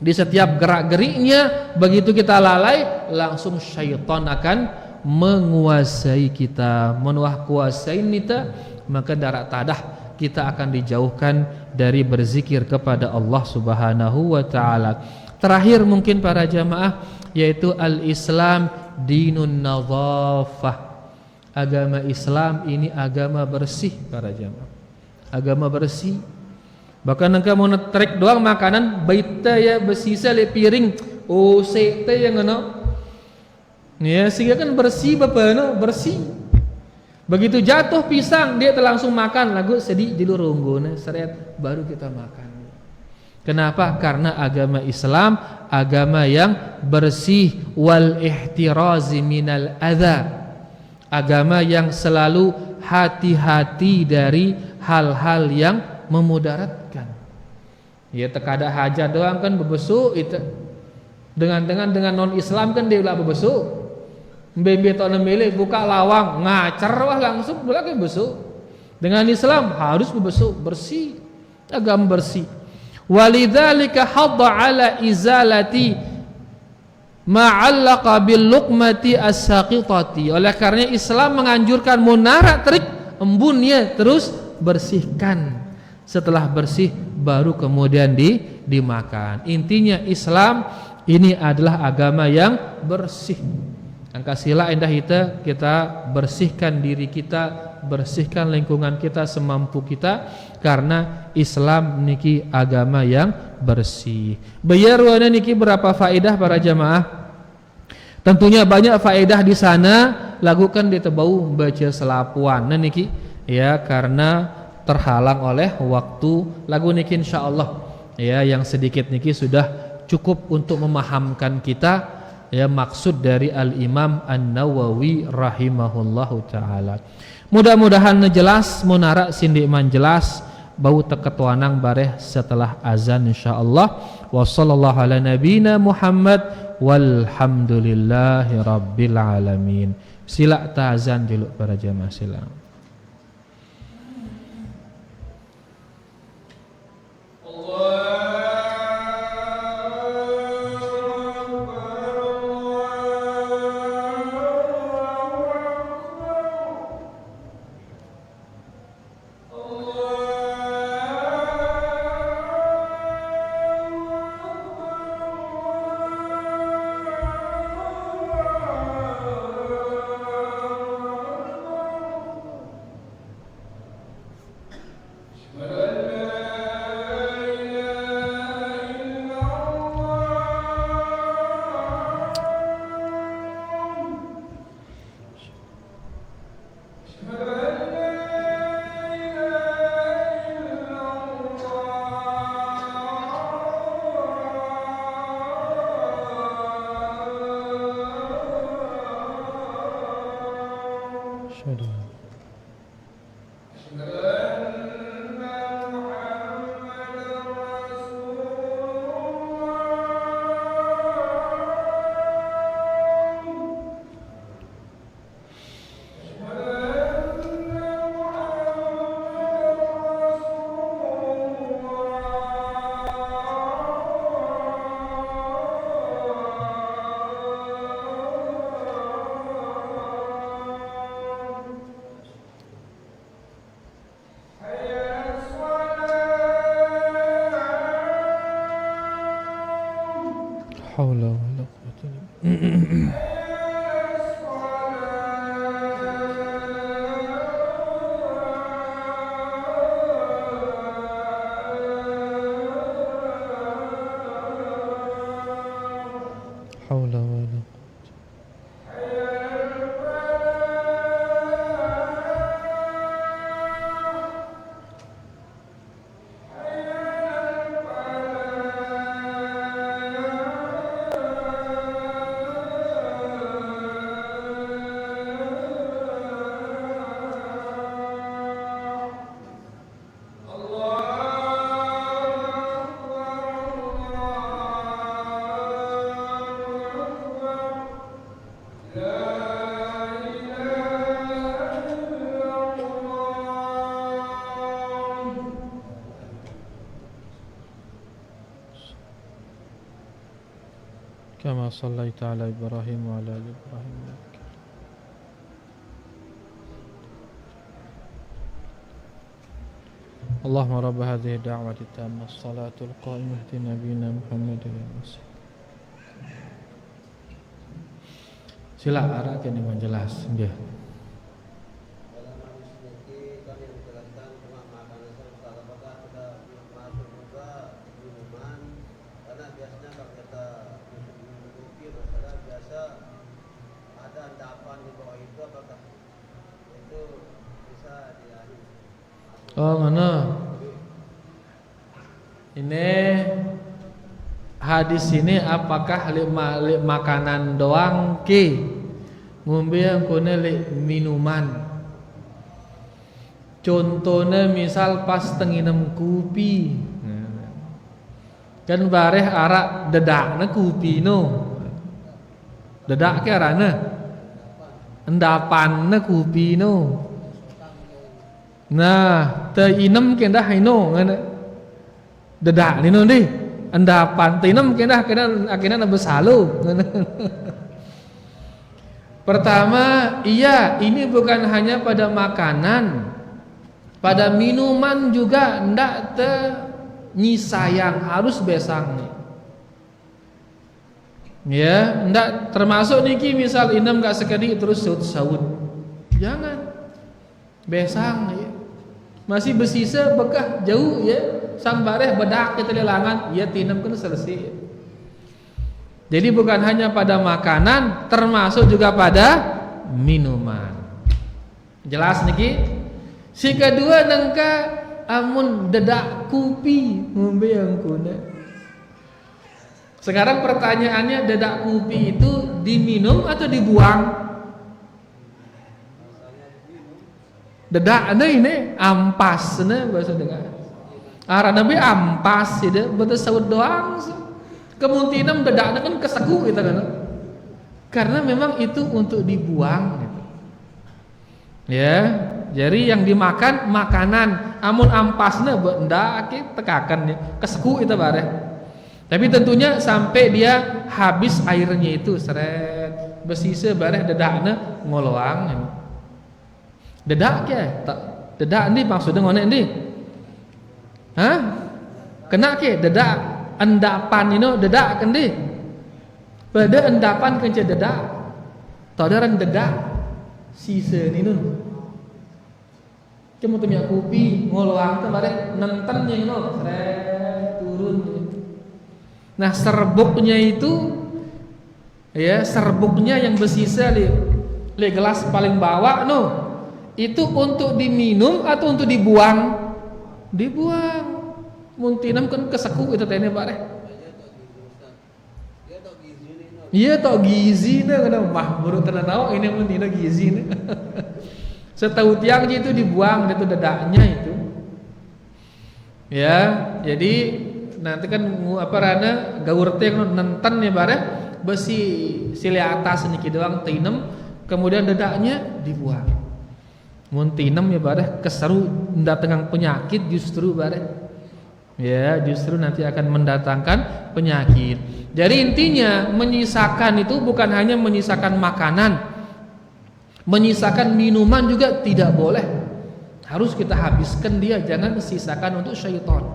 di setiap gerak-geriknya. Begitu kita lalai, langsung syaitan akan menguasai kita. Menuah kuasai kita, maka darat tadah kita akan dijauhkan dari berzikir kepada Allah Subhanahu wa taala. Terakhir mungkin para jamaah, yaitu al-Islam dinun nadhafah. Agama Islam ini agama bersih para jamaah. Agama bersih. Bahkan engkau mau trek doang makanan baita ya bersisa le piring OC teh yang ngono. Ya, sehingga kan bersih bapak no, bersih. Begitu jatuh pisang dia langsung makan, lagu sedih di lurungguna seret baru kita makan. Kenapa? Karena agama Islam agama yang bersih, wal ihtirazi minal adza. Agama yang selalu hati-hati dari hal-hal yang memudaratkan. Ya tekada hajat doang kan bebesu itu. Dengan non Islam kan dia ulah bebesu. Mbembe tok nemele buka lawang ngacer wah langsung bola ke besu. Dengan Islam harus bebesu, bersih, agama bersih. Walidzalika hadda ala izalati ma'allaqa bil luqmati as-saqitati. Oleh karena Islam menganjurkan munara trik embunnya terus bersihkan. Setelah bersih baru kemudian dimakan. Intinya Islam ini adalah agama yang bersih. Angka sila indah kita bersihkan diri kita, bersihkan lingkungan kita semampu kita, karena Islam niki agama yang bersih. Bayar wana niki berapa faedah para jamaah? Tentunya banyak faedah di sana. Lakukan di tebau baca selapuan niki ya, karena terhalang oleh waktu. Lagu niki insyaallah ya yang sedikit niki sudah cukup untuk memahamkan kita ya maksud dari Al-Imam An-Nawawi rahimahullahu taala. Mudah-mudahan jelas munara sindik man jelas bau teketuanang bareh setelah azan insyaallah. Wa sallallahu ala nabiyina Muhammad walhamdulillahi rabbil alamin. Sila ta'azan dulu para jamaah sila. haula wala quwwata illa كما صليت على إبراهيم وعلى آل إبراهيم. اللهم رب هذه الدعوة التامة الصلاة القائمة اهدنا نبينا محمد وسلم. Sila arah kini menjelas, nggih. Oh mana? Ini hadis ini apakah makanan doang ke? Ngombe yang kone minuman. Contohnya misal pas tenginem kopi. Kan bareh arak dedakna kopi no. Dedak ke arana? Endapanna kopi no. Nah, teinem kendah ino ngana. Dedak nino di. Endapan teinem kendah akhirnya besalu. Pertama, iya ini bukan hanya pada makanan, pada minuman juga ndak nyisayang harus besang nih. Ya, ndak termasuk niki misal inem gak sekali terus saud. Jangan. Besang ya. Masih bersisa bekah jauh ya, sang bareh bedak kita lelangan, ya tinem kan selesai. Jadi bukan hanya pada makanan, termasuk juga pada minuman. Jelas niki? Si kedua nangka amun dedak kopi ngombe yang kuna. Sekarang pertanyaannya, dedak kopi itu diminum atau dibuang? Dedak ada ini ampas ne bahasa dengar. Arah nabi ampas itu betul saud doang. Kemungkinan dedaknya kan keseku gitu kan. Karena memang itu untuk dibuang gitu. Ya, jadi yang dimakan makanan, amun ampasnya ndak tekakan ya, keseku itu bareh. Tapi tentunya sampai dia habis airnya itu seret, bersisa bareh dedaknya ngoloang ini. Dedak ke? Dedak ni maksudnya ngone ndi? Hah? Kena ke dedak endapan ini dedak kan di? Pada endapan kenca dedak. Todaran dedak sisa ni nun. Kamu temyak kopi ngoloang tu bare nenten yang no seret turun. Nah, serbuknya itu ya, serbuknya yang bersisa li gelas paling bawah no. Itu untuk diminum atau untuk dibuang? Dibuang. Muntinam kan keseku itu tene Pak deh. Iya tok gizi na kana mah baru tenanau ini muntina gizi na. Setahu tiang itu dibuang itu dedaknya itu. Ya, jadi nanti kan apa rana gaur teh nenten ya Pak deh. Besi sile atas niki doang tinem, kemudian dedaknya dibuang. Muntinem ya bareh keseru mendatangkan penyakit justru bareh. Ya, justru nanti akan mendatangkan penyakit. Jadi intinya menyisakan itu bukan hanya menyisakan makanan, menyisakan minuman juga tidak boleh. Harus kita habiskan dia, jangan sisakan untuk syaitan.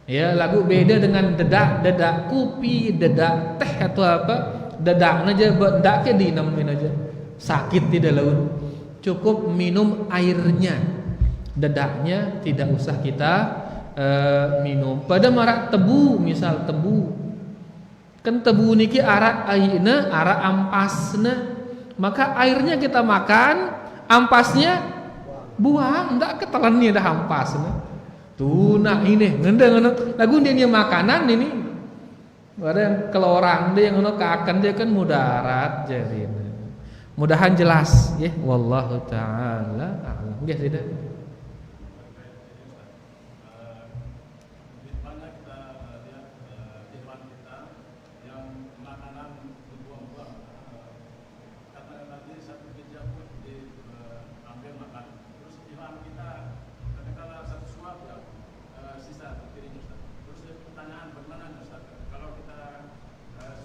Ya, lagu beda dengan dedak kopi, dedak teh atau apa, dedak aja ndak ke dinemin aja. Sakit tidak laun. Cukup minum airnya, dedaknya tidak usah kita minum. Pada marak tebu, misal tebu, kan tebu niki arak airnya, arak ampasnya, maka airnya kita makan, ampasnya buang, ndak ketelannya dah ampasnya. Tuh, nah ini ngendang lagu dia makanan ini, ada yang kelorang dia yang kakan dia kan mudarat jadi. Mudahan jelas ya, wallahu taala a'lam. Nggih tidak. Pertanyaan bagaimana Ustaz? Kalau kita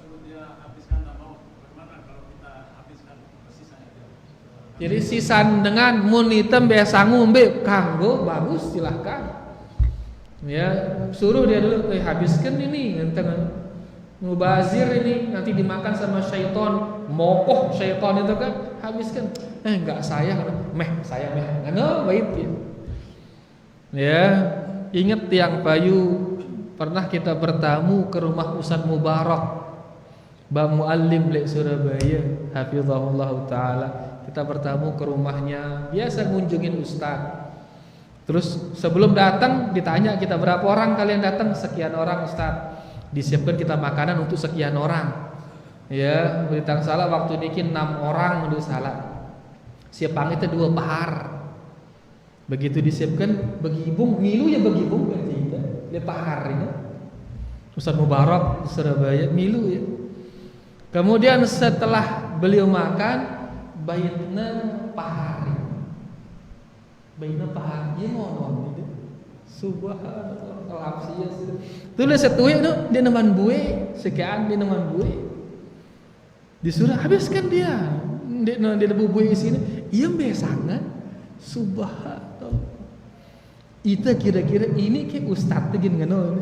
suruh dia Jadi sisan dengan mun item biasa ngombe kanggo bagus silahkan. Ya, suruh dia dulu habiskan ini ngenteng mubazir ini nanti dimakan sama syaitan, mokoh syaitan itu kan, habiskan. Enggak saya saya ngano baik ya. Ya, ingat yang Bayu pernah kita bertamu ke rumah Ustaz Mubarak Mbak Muallim lek Surabaya, hafizahullah taala. Kita bertamu ke rumahnya, biasa ngunjungin ustaz. Terus sebelum datang ditanya kita berapa orang kalian datang? Sekian orang ustaz. Disiapkan kita makanan untuk sekian orang. Ya, berita salah waktu niki 6 orang menurut salah. Siapang itu 2 pahar. Begitu disiapkan begibung, milu ya begibung kan kita. Le pahar ini. Ustaz Mubarak Surabaya milu ya. Kemudian setelah beliau makan, bayitna pahari. Bayitna pahari ya ngono gitu. Subhanallah, alhamdulillah. Tulis setuih tu dia neman bue, sekian dia neman bue. Disuruh habiskan dia. Dia bue di sini. Ia besangan. Subhanallah. Ita kira-kira ini ke ustaz tegin ngono.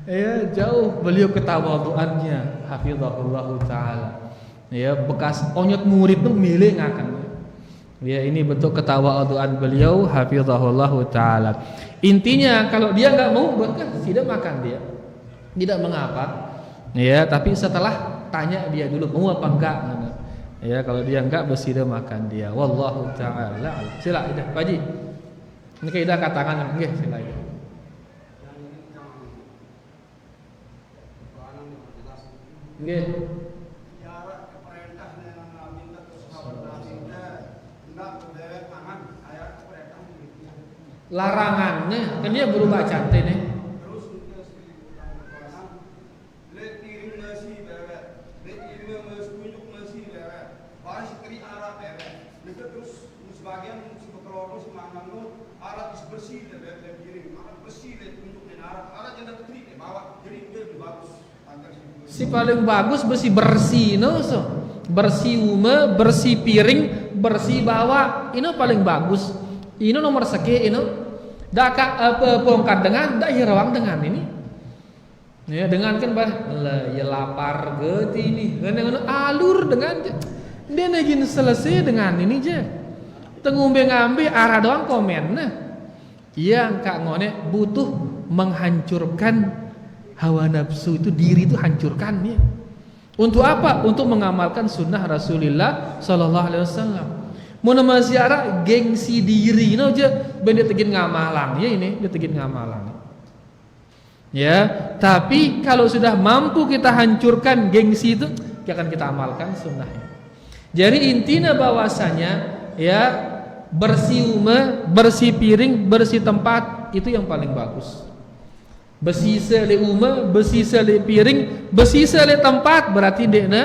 Ya, jauh beliau ketawaduannya, hafizahullah taala. Ya, bekas onyot murid tu milik ngakan. Ya, ini bentuk ketawaduan beliau, hafizahullah taala. Intinya kalau dia enggak mau, bahkan tidak makan dia. Tidak mengapa. Ya, tapi setelah tanya dia dulu mau apa enggak. Ya, kalau dia enggak bersedia makan dia. Wallahu taala. Sila dah, Pak Haji. Ini kita katakan nggih, sila. Nggih. Larangannya kan dia berubah cantik nih. Si paling bagus bersih no so. Bersih ume, bersih piring, bersih bawah. Ini paling bagus. Ini nomor sekian ini. Dak bongkar dengan dak hirawang dengan ini. Ya dengan kan ya lapar get ini. Dengan alur dengan dia nagin selesai dengan ini je. Tengumbe ngambe arah doang komen nah. Iya kak ngone butuh menghancurkan hawa nafsu itu, diri itu hancurkan ya. Untuk apa? Untuk mengamalkan sunnah Rasulullah sallallahu alaihi wasallam. Mun masyarakat gengsi diri no aja ben dia tegin ngamalang ya ini, dia tegin ngamalang. Ya, tapi kalau sudah mampu kita hancurkan gengsi itu, akan kita amalkan sunnahnya. Jadi intinya bahwasanya ya bersih ume, bersih piring, bersih tempat itu yang paling bagus. Bersih sele ume, bersih sele piring, bersih sele tempat berarti dekna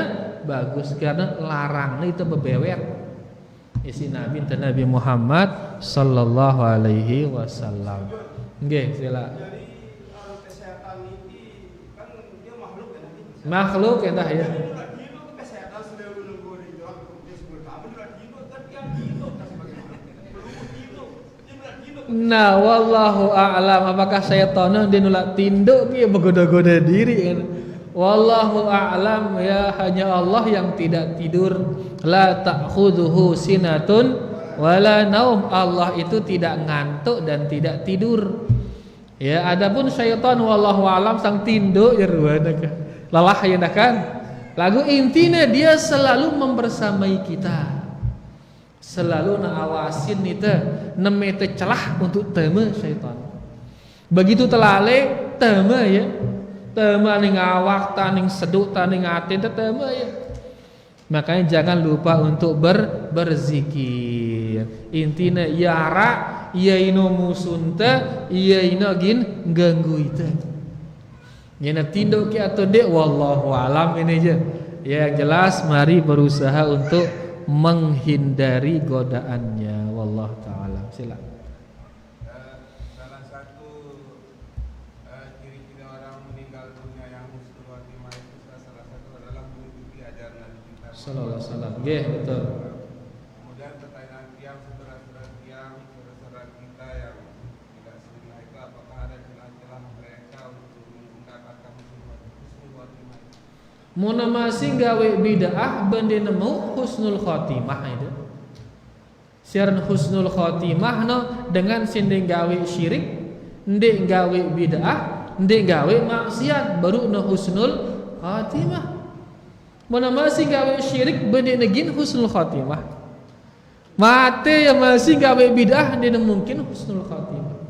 bagus karena larang itu bebewet. Isi Nabi Nabi Muhammad sallallahu alaihi wasallam. Nggih, sila. Jadi kesehatan ini kan dia makhluk kan nanti. Makhluk ya dah ya. Kesehatan sudah menunggu di dalam disebut kamu sudah hidup kan yang hidup bagaimana? Belum hidup. Nah, wallahu a'lam apakah syaitan dia nolak tinduk dia bergoda-goda diri kan. Wallahu a'lam ya, hanya Allah yang tidak tidur. La ta'khudhuhu sinatun wala naum. Allah itu tidak ngantuk dan tidak tidur. Ya, adapun syaitan wallahu a'lam sang tinduk ya ruana lelah ya dah kan. Lagu intinya dia selalu membersamai kita. Selalu naawasin kita, nemete celah untuk tema syaitan. Begitu telale tema ya. Tema ning awak, taning seduk, taning atin tema ya. Makanya jangan lupa untuk berzikir. Intinya yara, iya ino musunta, iya ino gin ganggu itu. Yana tinduk ki atau dek wallahu alam ini aja. Ya yang jelas mari berusaha untuk menghindari godaannya. Wallahu taala. Silakan. Ciri-ciri orang meninggal dunia yang husnul khotimah itu salah satu adalah mengikuti ajaran Nabi kita sallallahu alaihi wasallam. Nggih, betul. Kemudian pertanyaan tiang saudara-saudara kita yang tidak sunnah itu, apakah ada celah-celah mereka untuk mendapatkan husnul khotimah? Mun masih gawe bid'ah bende nemu husnul khotimah itu. Siaran husnul khotimah no dengan sinding gawe syirik, ndek gawe bid'ah, ndek gawe maksiat baru no husnul khotimah. Mun masih gawe syirik bende negin husnul khotimah. Mate yang masih gawe bid'ah dia mungkin husnul khotimah.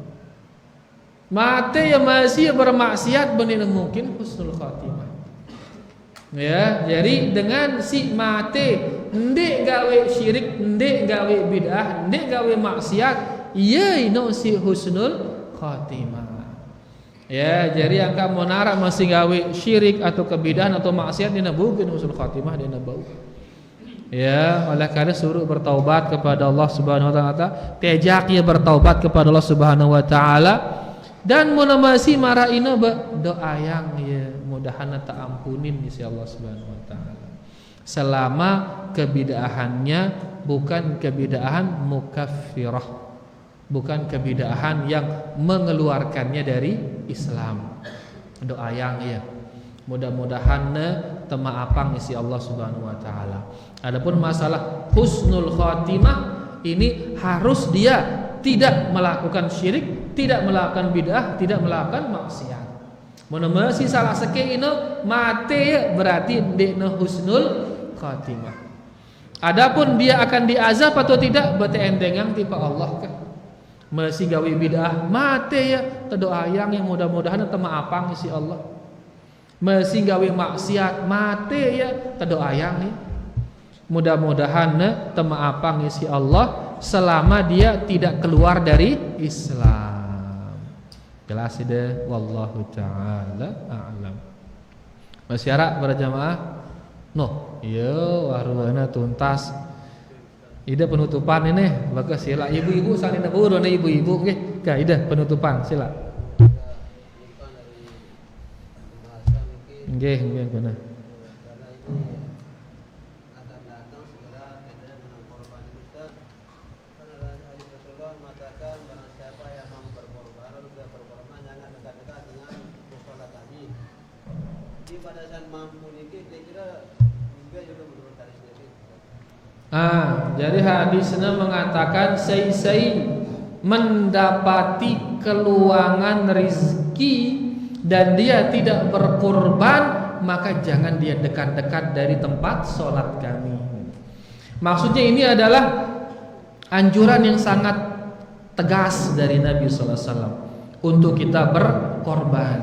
Mate yang masih bermaksiat bende mungkin husnul khotimah. Ya, jadi dengan si mate ndek gawe syirik, ndek gawe bid'ah, ndek gawe maksiat, iya ino si husnul khotimah. Ya, jadi angka monara masih gawe syirik atau kebidahan atau maksiat dia bukan husnul khotimah dia bau. Ya, oleh karena suruh bertaubat kepada Allah Subhanahu wa taala, tejak ia bertaubat kepada Allah Subhanahu wa taala dan mun masih marah ino doa yang ya mudahan tak ampunin si Allah Subhanahu wa taala. Selama kebidahannya bukan kebidahan mukaffirah, bukan kebidahan yang mengeluarkannya dari Islam. Doa yang ya mudah-mudahan temaapang isi Allah Subhanahu wa taala. Adapun masalah husnul khotimah ini harus dia tidak melakukan syirik, tidak melakukan bid'ah, tidak melakukan maksiat. Mun masih salah seke ino mate berarti dekna husnul khotimah. Adapun dia akan diazab atau tidak bete endengang tipe Allah kah? Masih gawe bid'ah mate ya doa yang mudah-mudahan temaapang isi Allah. Masih gawe maksiat mate ya doa yang nih. Mudah-mudahan temaapang isi Allah selama dia tidak keluar dari Islam. Jelas ide wallahu taala a'lam. Masyarakat berjamaah. Noh, iya waruna tuntas. Ida penutupan ini bagus sila ibu-ibu salina buru na ibu-ibu nggih. Ka ida penutupan sila. Nggih, nggih benar. Jadi hadisnya mengatakan sei mendapati keluangan rizki dan dia tidak berkorban, maka jangan dia dekat-dekat dari tempat sholat kami. Maksudnya ini adalah anjuran yang sangat tegas dari Nabi sallallahu alaihi wasallam untuk kita berkorban.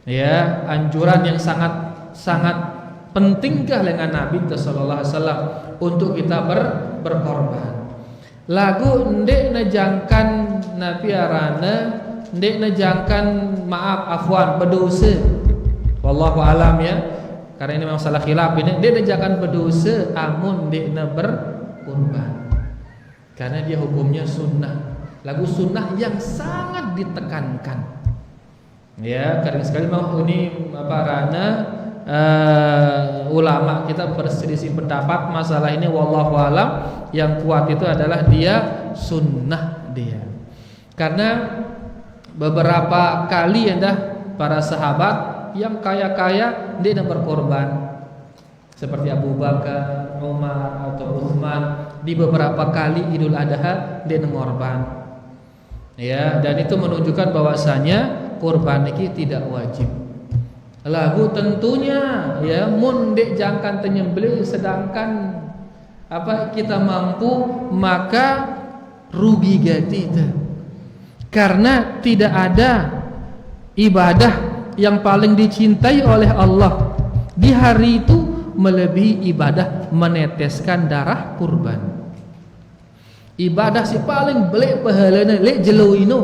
Ya, anjuran yang sangat pentingkah dengan Nabi sallallahu alaihi wasallam untuk kita berkorban. Lagu ndek najangkan Nabi arana, ndek najangkan maaf afwan berdosa. Wallahu alam ya. Karena ini masalah khilaf ini, ndek najangkan berdosa amun ndek na berkorban. Karena dia hukumnya sunnah. Lagu sunnah yang sangat ditekankan. Ya, karena sekali mau ini apa rana ulama kita berselisih pendapat masalah ini wallahu alam. Yang kuat itu adalah dia sunnah dia. Karena beberapa kali para sahabat yang kaya-kaya dia berkorban. Seperti Abu Bakar, Umar atau Utsman di beberapa kali Idul Adha dia ngorban. Ya, dan itu menunjukkan bahwasanya kurban ini tidak wajib. Lagu tentunya ya mun dek jangkan tenyembelih sedangkan kita mampu maka rugi gati itu. Karena tidak ada ibadah yang paling dicintai oleh Allah di hari itu melebihi ibadah meneteskan darah kurban. Ibadah si paling belek pahalana lek jeluino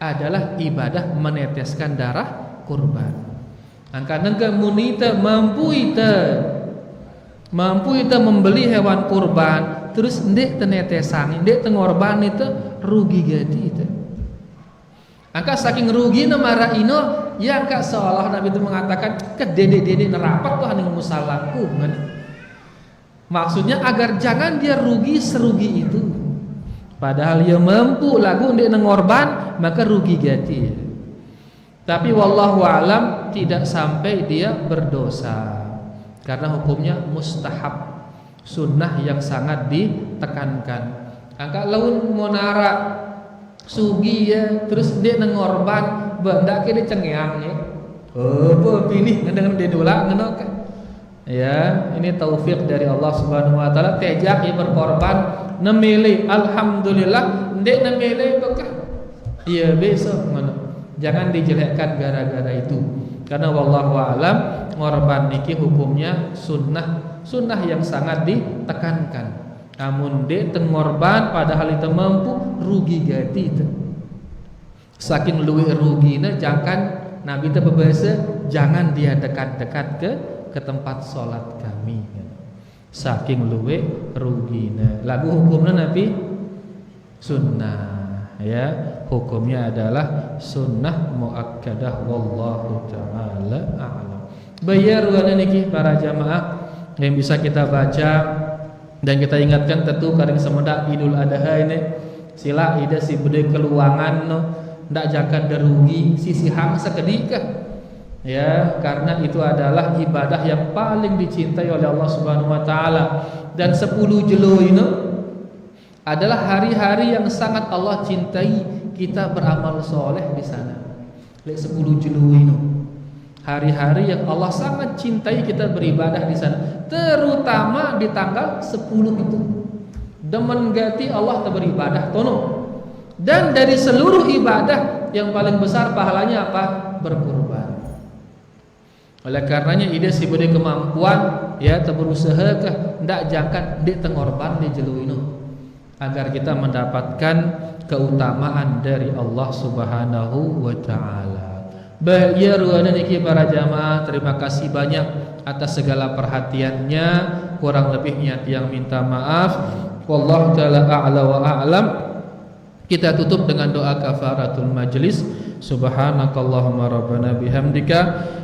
adalah ibadah meneteskan darah kurban. Angka munita mampu ita membeli hewan kurban terus ndek tenetesan, ndek tengorban itu rugi gati itu. Angka saking rugi na marah ino, ya angka seolah Nabi itu mengatakan ke dede nerapat tuh haning musallaku kan. Maksudnya agar jangan dia rugi serugi itu. Padahal dia mampu lagu dia nengorban, maka rugi gati. Tapi wallahu alam tidak sampai dia berdosa. Karena hukumnya mustahab, sunnah yang sangat ditekankan. Angka laun monara sugi ya, terus dia nengorban, benda kira cengyang ya. Oh, pilih dengan dia dula ngenok. Ya, ini taufik dari Allah Subhanahu wa taala. Tejak ia berkorban nemilih, alhamdulillah ndek nemilih bekah. Iya besok ngono. Jangan dijelekkan gara-gara itu. Karena wallahu alam ngorban niki hukumnya sunnah yang sangat ditekankan. Namun dek tengorban padahal itu mampu rugi gati itu. Saking luwih rugina jangan Nabi itu berbahasa jangan dia dekat-dekat ke tempat sholat kami. Saking luwih rugina. Lagu hukumnya Nabi sunnah ya. Hukumnya adalah sunnah muakkadah wallahu taala a'lam. Bayar wana niki para jamaah yang bisa kita baca dan kita ingatkan tentu karena semendak Idul Adha ini sila ida si bude keluangan no ndak jangan derugi sisi hang sekedika ya, karena itu adalah ibadah yang paling dicintai oleh Allah Subhanahu wa taala. Dan 10 jelo ini adalah hari-hari yang sangat Allah cintai kita beramal soleh di sana. 10 jelo ini hari-hari yang Allah sangat cintai kita beribadah di sana, terutama di tanggal 10 itu. Demen gati Allah beribadah tono. Dan dari seluruh ibadah yang paling besar pahalanya apa? Berkurban. Oleh karenanya ide si bude kemampuan ya berusaha kah ndak jangkat di tengorban di jelu ini agar kita mendapatkan keutamaan dari Allah Subhanahu wa taala. Bayar wana niki para jamaah, terima kasih banyak atas segala perhatiannya. Kurang lebihnya tiang minta maaf. Wallahu taala a'la wa a'lam. Kita tutup dengan doa kafaratul majlis. Subhanakallahumma rabbana bihamdika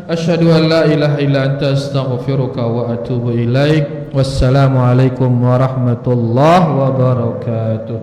asyhadu an la ilaha illa anta astaghfiruka wa atubu ilaik. Wassalamu alaikum warahmatullahi wabarakatuh.